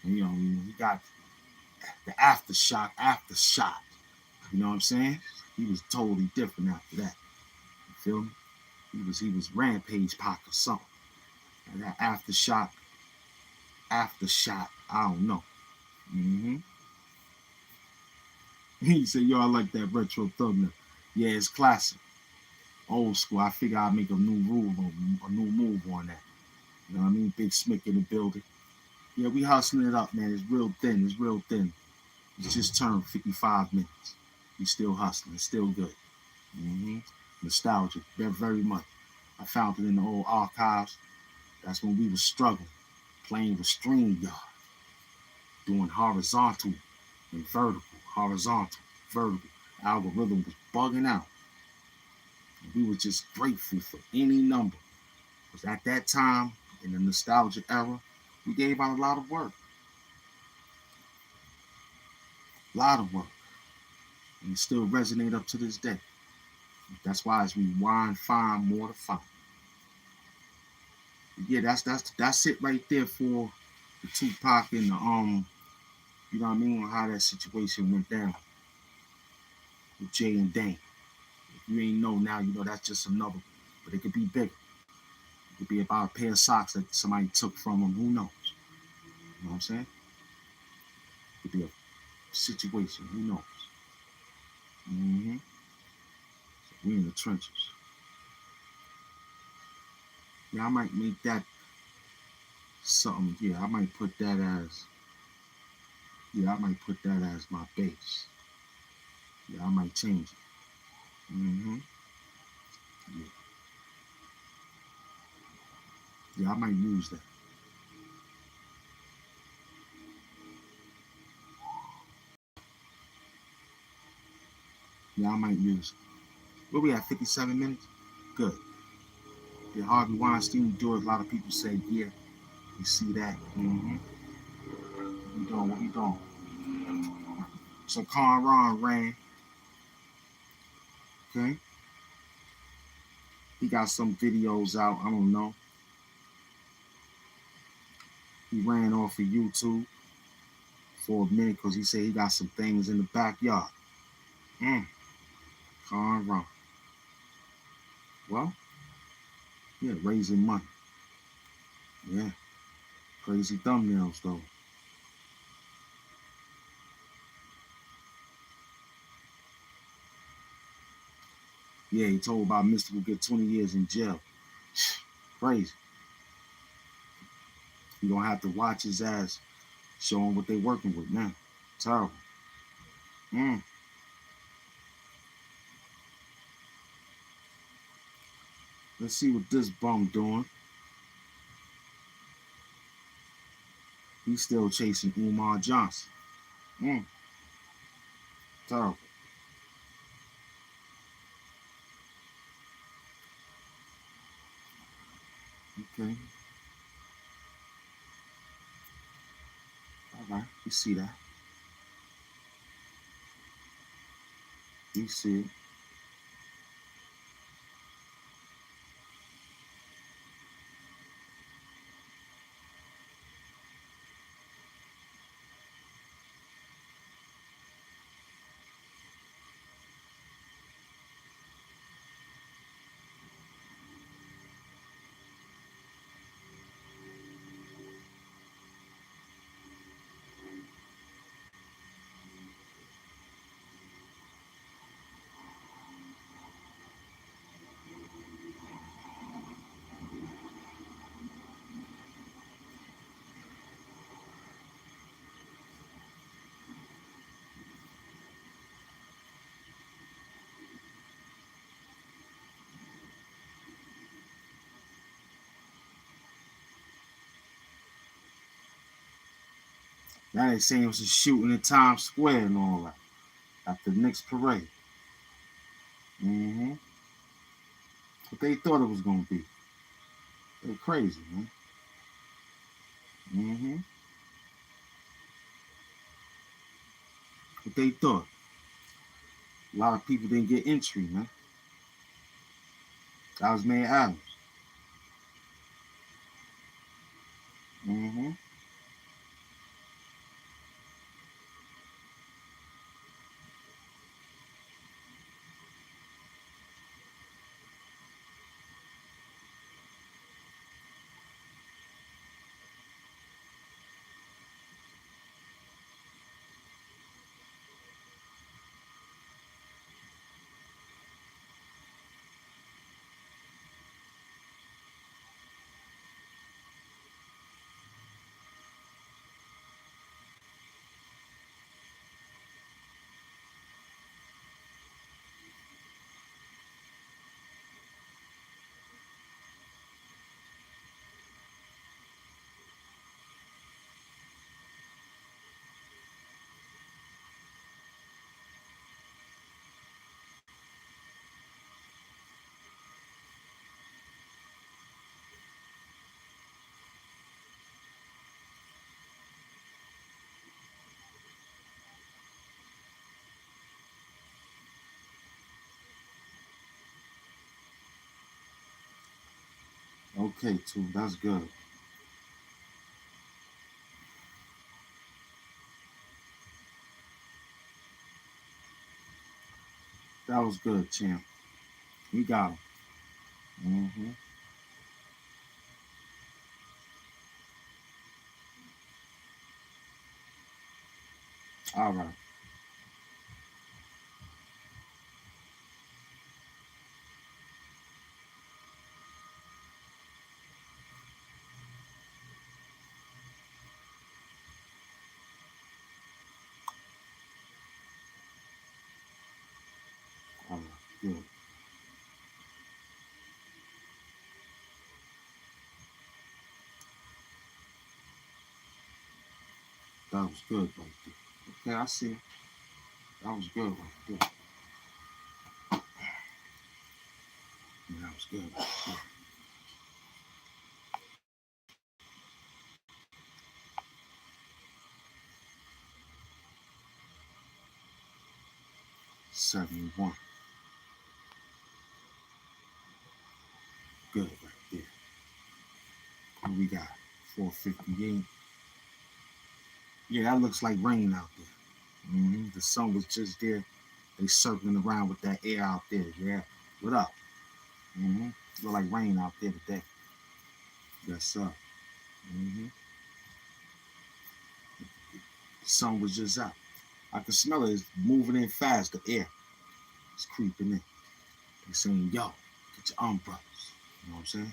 And you know, he got the aftershock. You know what I'm saying? He was totally different after that. You feel me? He was Rampage Pac or something. And that aftershock, I don't know. Mm-hmm. He said, yo, I like that retro thumbnail. Yeah, it's classic. Old school. I figure I'll make a new move on that. You know what I mean? Big Smick in the building. Yeah, we hustling it up, man. It's real thin. He just turned 55 minutes. He's still hustling. It's still good. Nostalgic, very, very much. I found it in the old archives. That's when we were struggling, playing with StreamYard, doing horizontal and vertical, horizontal, vertical. Algorithm was bugging out. And we were just grateful for any number. Because at that time, in the nostalgia era, we gave out a lot of work. A lot of work. And it still resonates up to this day. That's why as we wind, find more to find. Yeah, that's it right there for the Tupac and the you know what I mean, how that situation went down with Jay and Dane. If you ain't know now, you know that's just another, but it could be bigger. It could be about a pair of socks that somebody took from them. Who knows? You know what I'm saying? It could be a situation. Who knows? So we in the trenches. Yeah, I might make that something. Yeah, I might put that as. Yeah, I might put that as my base. Yeah, I might change it. Yeah. Yeah, I might use that. Yeah, I might use it. Where we at, 57 minutes? Good. Did Harvey Weinstein do it? A lot of people say, yeah, you see that. What we doing? What we doing? So Conron ran, okay? He got some videos out, I don't know. He ran off of YouTube for a minute because he said he got some things in the backyard. Conron. Well, yeah, raising money. Yeah, crazy thumbnails though. Yeah, he told about Mystic will get 20 years in jail. Crazy. He gonna have to watch his ass, showing what they working with now. Terrible. Let's see what this bum doing. He's still chasing Umar Johnson. Terrible. Okay. All right. You see that. You see it. Now they saying it was a shooting in Times Square and all that after the Knicks parade. What they thought it was gonna be. They're crazy, man. What they thought. A lot of people didn't get entry, man. That was May Adams. Okay, too. That's good. That was good, champ. We got him. Mm-hmm. All right. All right. Good. That was good right there. Okay, I see. That was good right there. Yeah, that was good. Yeah. 71. Good right there. What we got? 458. Yeah, that looks like rain out there. The sun was just there. They circling around with that air out there. Yeah. What up? Mm-hmm. Look like rain out there today. Yes, sir. Mm-hmm. The sun was just out. I can smell it. It's moving in fast. The air is creeping in. They're saying, yo, get your umbrellas. You know what I'm saying?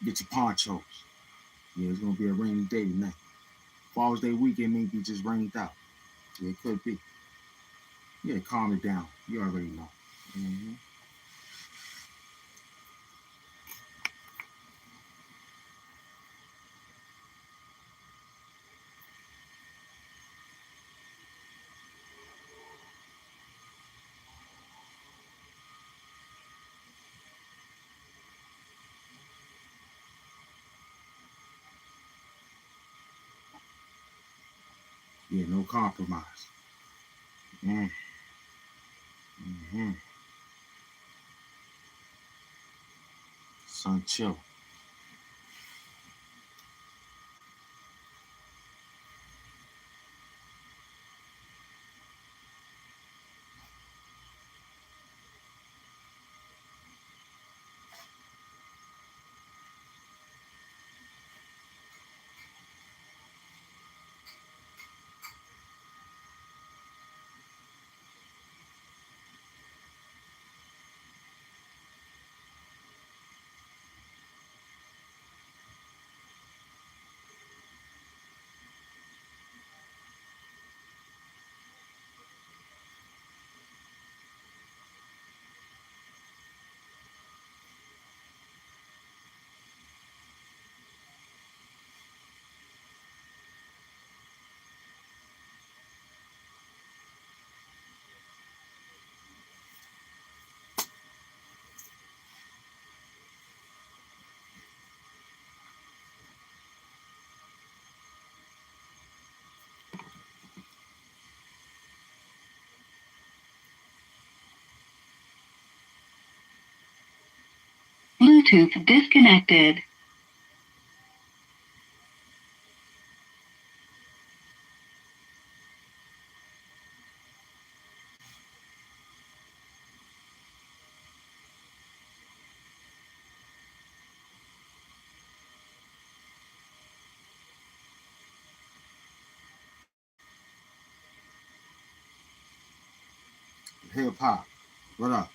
Get your ponchos. Yeah, it's going to be a rainy day tonight. Father's Day weekend may be just rained out. Yeah, it could be. Yeah, calm it down. You already know. Mm-hmm. Yeah, no compromise. Mm-hmm. Sun chill. Bluetooth disconnected. Hip hop. What up?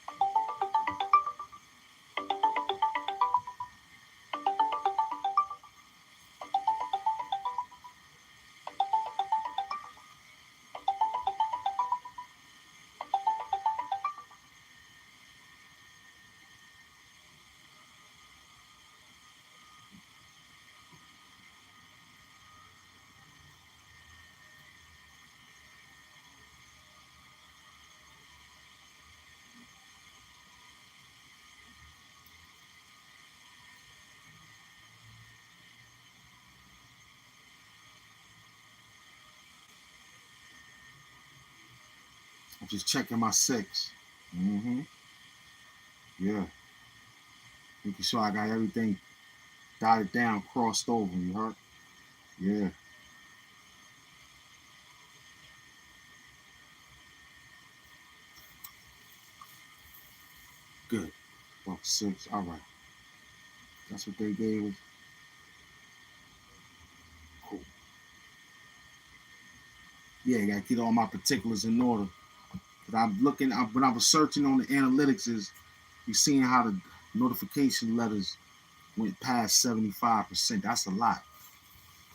I'm just checking my six. Mm-hmm. Yeah. Making sure I got everything dotted down, crossed over. You heard? Yeah. Good. Well, 6. All right. That's what they gave us. Cool. Yeah, I gotta get all my particulars in order. But I'm looking. When I was searching on the analytics, is you seeing how the notification letters went past 75%. That's a lot.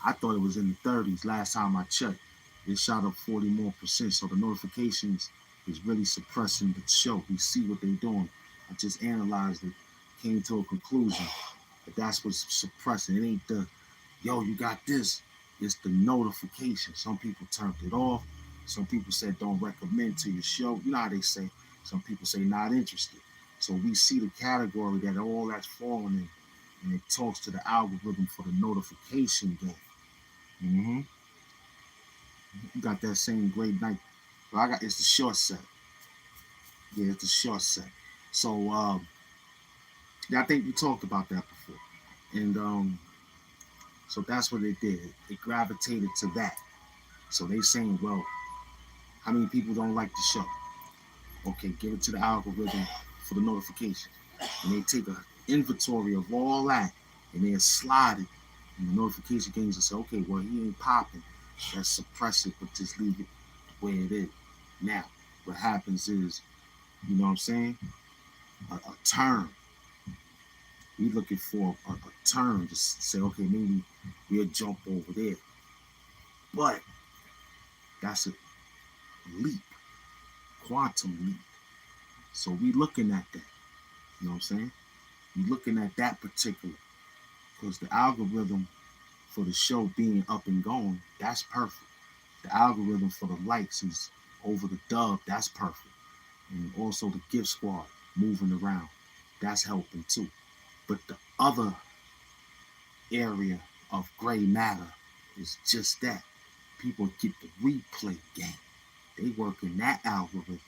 I thought it was in the 30s last time I checked. It shot up 40 more percent. So the notifications is really suppressing the show. We see what they're doing. I just analyzed it, came to a conclusion. But that's what's suppressing. It ain't the, yo, you got this. It's the notification. Some people turned it off. Some people said don't recommend to your show. You know how they say. Some people say not interested. So we see the category that all that's falling in, and it talks to the algorithm for the notification game. Mm-hmm. You got that same great night. But I got it's the short set. Yeah, it's the short set. So yeah, I think we talked about that before. And so that's what it did. It gravitated to that. So they saying, well, how many people don't like the show? Okay, give it to the algorithm for the notification. And they take an inventory of all that and they slide it in the notification games and say, okay, well, he ain't popping. Let's suppress it, but just leave it the way it is. Now, what happens is, you know what I'm saying? A turn. We looking for a turn to say, okay, maybe we'll jump over there. But that's a leap, quantum leap. So we looking at that. You know what I'm saying? We looking at that particular because the algorithm for the show being up and going, that's perfect. The algorithm for the likes is over the dub, that's perfect. And also the gift squad moving around, that's helping too. But the other area of gray matter is just that. People get the replay game. They work in that algorithm.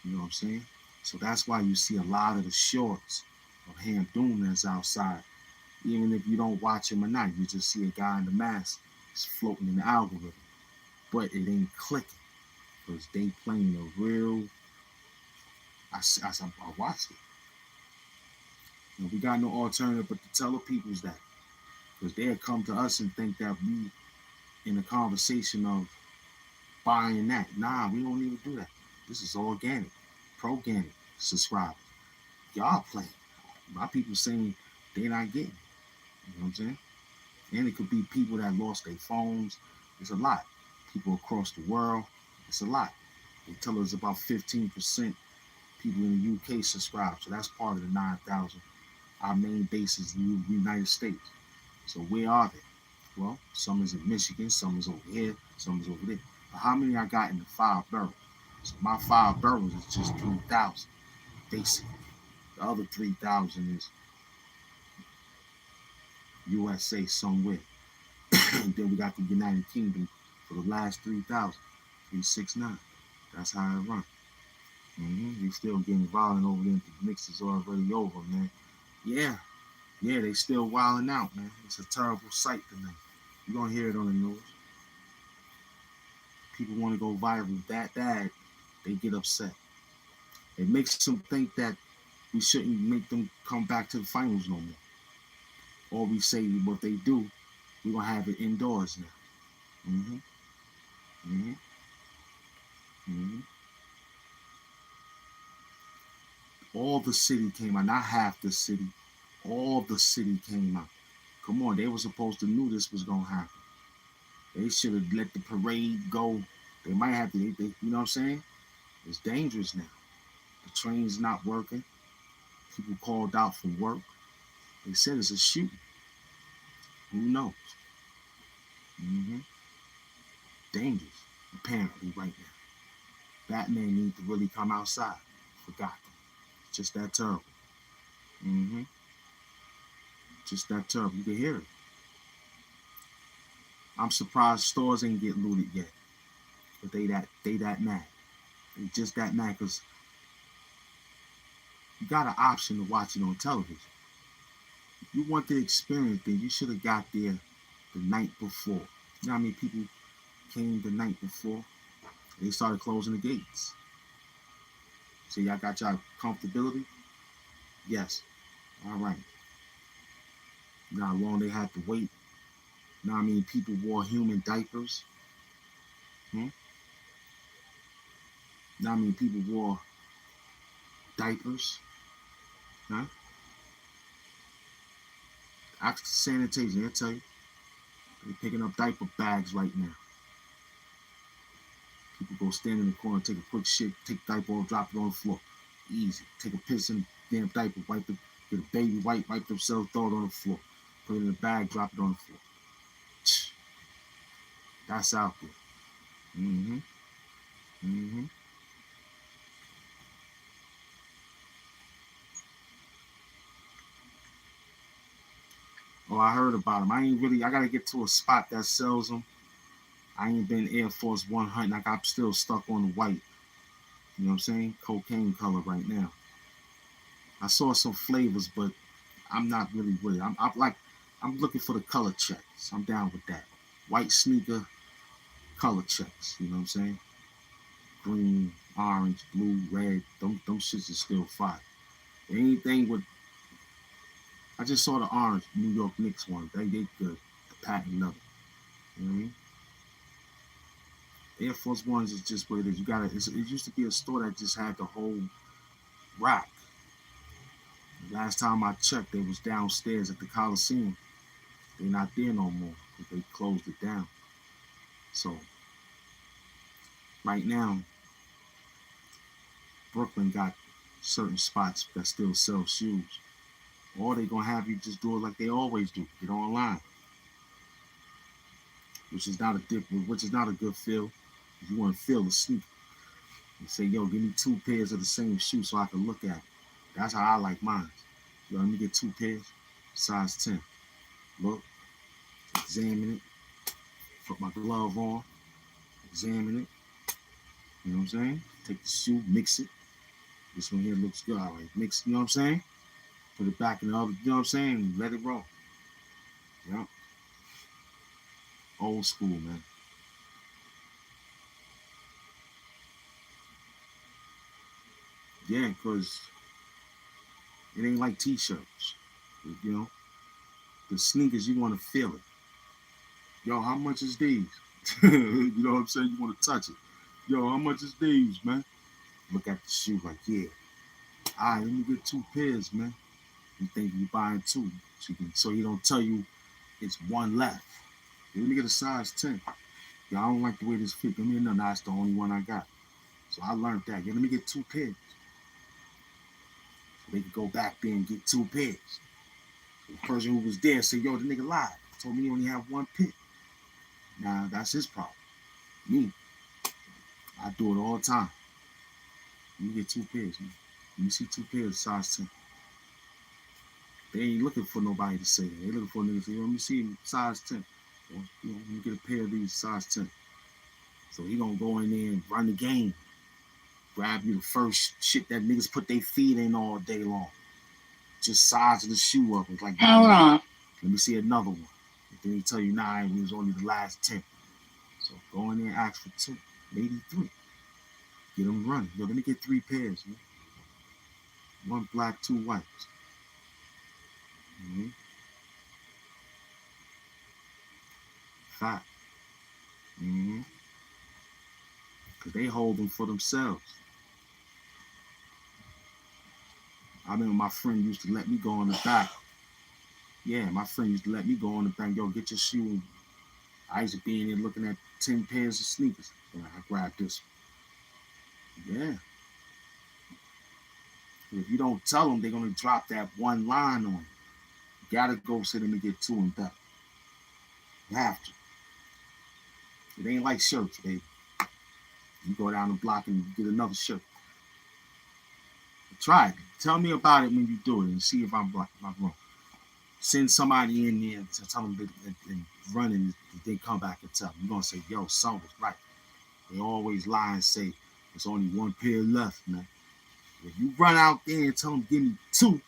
You know what I'm saying? So that's why you see a lot of the shorts of Hamp that's outside. Even if you don't watch him or not, you just see a guy in the mask floating in the algorithm. But it ain't clicking because they playing a real. I watched it. You know, we got no alternative but to tell the peoples that. Because they'll come to us and think that we in a conversation of buying that. Nah, we don't even do that. This is organic, organic subscribers. Y'all playing. My people saying they not getting. You know what I'm saying? And it could be people that lost their phones. It's a lot. People across the world. It's a lot. They tell us about 15% people in the UK subscribe. So that's part of the 9,000. Our main base is the United States. So where are they? Well, some is in Michigan, some is over here, some is over there. But how many I got in the 5 boroughs? So my 5 boroughs is just 3,000, basically. The other 3,000 is USA somewhere. And then we got the United Kingdom for the last 3,000, 369. That's how it runs. We still getting violent over there. The mix is already over, man. Yeah, they still wilding out, man. It's a terrible sight tonight. You're gonna hear it on the news. People want to go viral that bad, they get upset. It makes them think that we shouldn't make them come back to the finals no more. Or we say what they do, we're gonna have it indoors now. Mm-hmm. Mm-hmm. Mm-hmm. All the city came out, not half the city. All the city came out. Come on, they were supposed to knew this was gonna happen. They should have let the parade go. They might have to, you know what I'm saying? It's dangerous now. The train's not working. People called out from work. They said it's a shooting. Who knows? Mm-hmm. Dangerous, apparently, right now. Batman needs to really come outside for Gotham. It's just that terrible. Mm-hmm. Just that terrible. You can hear it. I'm surprised stores ain't get looted yet. But they that mad. They just that mad because you got an option to watch it on television. If you want the experience, then you should have got there the night before. You know how many people came the night before? They started closing the gates. So y'all got y'all comfortability? Yes. All right. You know how long they had to wait? You know how many people wore human diapers? Hmm? You know how many people wore diapers? Huh? Ask sanitation, they'll tell you. They're picking up diaper bags right now. People go stand in the corner, take a quick shit, take the diaper off, drop it on the floor. Easy. Take a piss in the damn diaper, get a baby wipe themselves, throw it on the floor. Put it in the bag, drop it on the floor. That's out there. Mm-hmm. Mm-hmm. Oh, I heard about them. I gotta get to a spot that sells them. I ain't been Air Force 100. I got still stuck on the white. You know what I'm saying? Cocaine color right now. I saw some flavors, but I'm not really with it. I'm looking for the color checks. I'm down with that. White sneaker color checks. You know what I'm saying? Green, orange, blue, red. Them shits is still fire. Anything with I just saw the orange New York Knicks one. They good. The patent leather. You know what I mean? Air Force Ones is just what it is. It used to be a store that just had the whole rack. Last time I checked, they was downstairs at the Coliseum. They're not there no more. They closed it down. So right now, Brooklyn got certain spots that still sell shoes. Or they gonna have you just do it like they always do. Get online. Which is not a good feel. If you want to feel the sneaker. You say, yo, give me 2 pairs of the same shoe so I can look at it. That's how I like mine. Yo, let me get 2 pairs, size 10. Look, examine it, put my glove on, examine it. You know what I'm saying? Take the shoe, mix it. This one here looks good. All right, mix, you know what I'm saying? Put it back in the other, you know what I'm saying? Let it roll. Yeah. Old school, man. Yeah, because it ain't like t-shirts. You know, the sneakers, you want to feel it. Yo, how much is these? You know what I'm saying? You want to touch it. Yo, how much is these, man? Look at the shoe like, yeah. All right, let me get 2 pairs, man. You think you buying 2. So he don't tell you it's 1 left. Let me get a size 10. Yo, I don't like the way this fit. Give me another. Nah, it's the only one I got. So I learned that. Yo, let me get 2 pairs. So they could go back there and get 2 pairs. So the person who was there said, yo, the nigga lied. Told me he only have 1 pair. Nah, that's his problem. Me, I do it all the time. Let me get 2 pairs, man. Let me see 2 pairs, size 10. They ain't looking for nobody to say that. They looking for a nigga to say, let me see size 10. Or, you know, let me get a pair of these size 10. So he gonna go in there and run the game. Grab you the first shit that niggas put their feet in all day long. Just sizing the shoe up. It's like, Power off. let me see another one. And then he tell you, nah, it was only the last 10. So go in there and ask for 2, maybe 3. Get them running. Yo, let me get 3 pairs, man. 1 black, 2 whites. Mm-hmm. Fact. Mm-hmm. Because they hold them for themselves. I remember my friend used to let me go on the back. Yeah, my friend used to let me go on the back. Yo, get your shoe. I used to be in there looking at 10 pairs of sneakers. And I grabbed this one. Yeah. If you don't tell them, they're going to drop that one line on you. You got to go sit them and get 2 and better. You have to. It ain't like shirts, baby. You go down the block and get another shirt. Try it. Tell me about it when you do it and see if I'm wrong. Send somebody in there to tell them and run and they come back and tell them. You're going to say, yo, son was right. They always lie and say, there's only 1 pair left, man. If you run out there and tell them, give me 2, you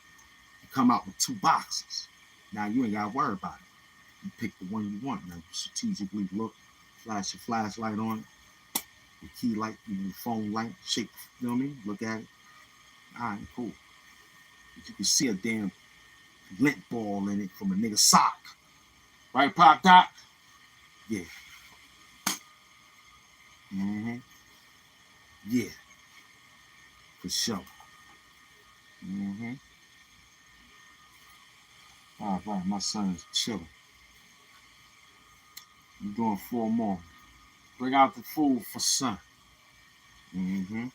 come out with 2 boxes. Now you ain't got to worry about it. You pick the one you want. Now you strategically look, flash your flashlight on it, your key light, your phone light, shake, you know what I mean? Look at it. All right, cool. But you can see a damn lint ball in it from a nigga's sock. Right, Pop Doc? Yeah. Mm-hmm. Yeah. For sure. Mm-hmm. All right, my son's chilling. I'm doing 4 more. Bring out the food for son. Mm-hmm.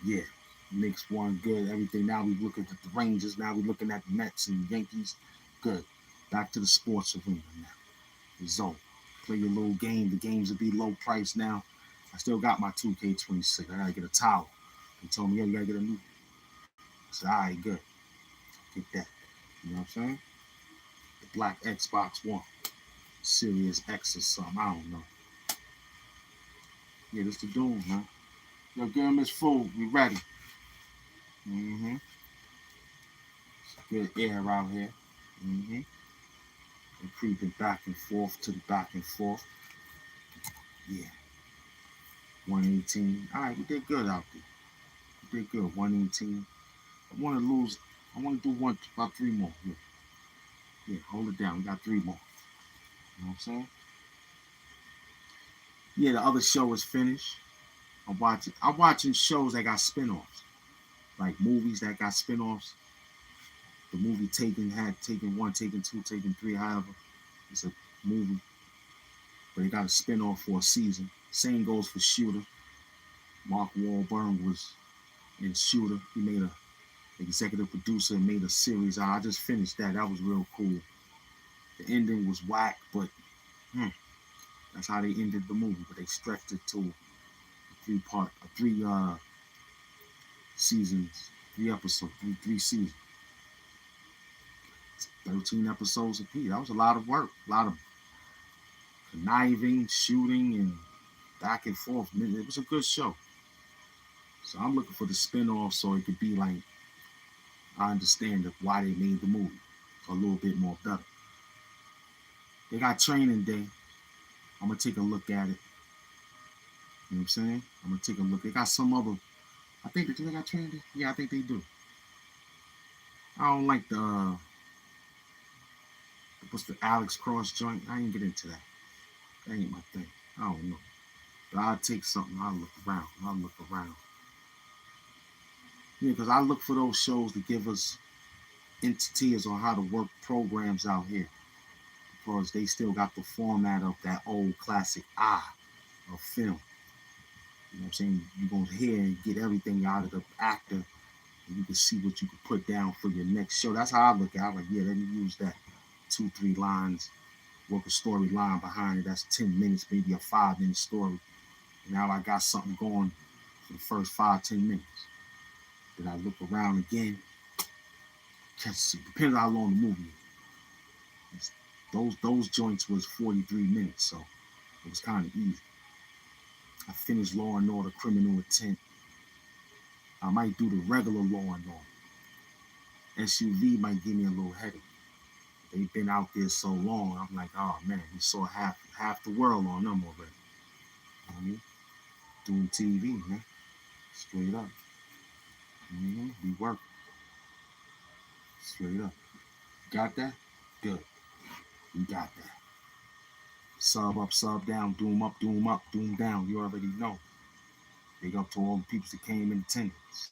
Yeah. Knicks won good. Everything. Now we looking at the Rangers. Now we looking at the Mets and the Yankees. Good. Back to the sports arena now. Result. Play your little game. The games will be low price now. I still got my 2K26. I gotta get a towel. They told me, yo, you gotta get a new. I said, all right, good. Get that. You know what I'm saying? The black Xbox One. Series X or something. I don't know. Yeah, this the Doom, man. Yo, give him his food. We ready. Mm-hmm. Good air out here. Mm-hmm. And creeping back and forth to the back and forth. Yeah. 118. All right, we did good out there. We did good. 118. I want to lose. I want to do about 3 more. Yeah. Yeah, hold it down. We got 3 more. You know what I'm saying? Yeah, the other show is finished. I'm watching shows that got spinoffs. Like movies that got spinoffs. The movie Taken had Taken 1, Taken 2, Taken 3, however. It's a movie. But it got a spinoff for a season. Same goes for Shooter. Mark Wahlberg was in Shooter. He made a executive producer and made a series. I just finished that. That was real cool. The ending was whack, but that's how they ended the movie. But they stretched it to three seasons, 3 episodes, three seasons, 13 episodes apiece. That was a lot of work, a lot of conniving, shooting, and back and forth. It was a good show. So I'm looking for the spinoff so it could be like I understand why they made the movie a little bit more better. They got Training Day. I'm gonna take a look at it. You know what I'm saying? I'm gonna take a look. They got some other. I think they got Training Day. Yeah, I think they do. I don't like the what's the Alex Cross joint. I ain't get into that. That ain't my thing. I don't know. But I'll take something. I'll look around. Yeah, because I look for those shows to give us entities on how to work programs out here. Because they still got the format of that old classic of film. You know what I'm saying? You're going to hear and get everything out of the actor, and you can see what you can put down for your next show. That's how I look at it. I'm like, yeah, let me use that 2-3 lines, work a storyline behind it. That's 10 minutes, maybe a 5-minute story. And now I got something going for the first 5-10 minutes. Then I look around again, depends on how long the movie is. Those joints was 43 minutes, so it was kind of easy. I finished Law and Order Criminal Intent. I might do the regular Law and Order. SUV might give me a little headache. They've been out there so long. I'm like, oh man, we saw half the world on them already. You know what I mean? Doing TV, man. Straight up. We work. Straight up. Got that? Good. We got that. Sub up, sub down, doom up, doom down. You already know. Big up to all the people that came in attendance.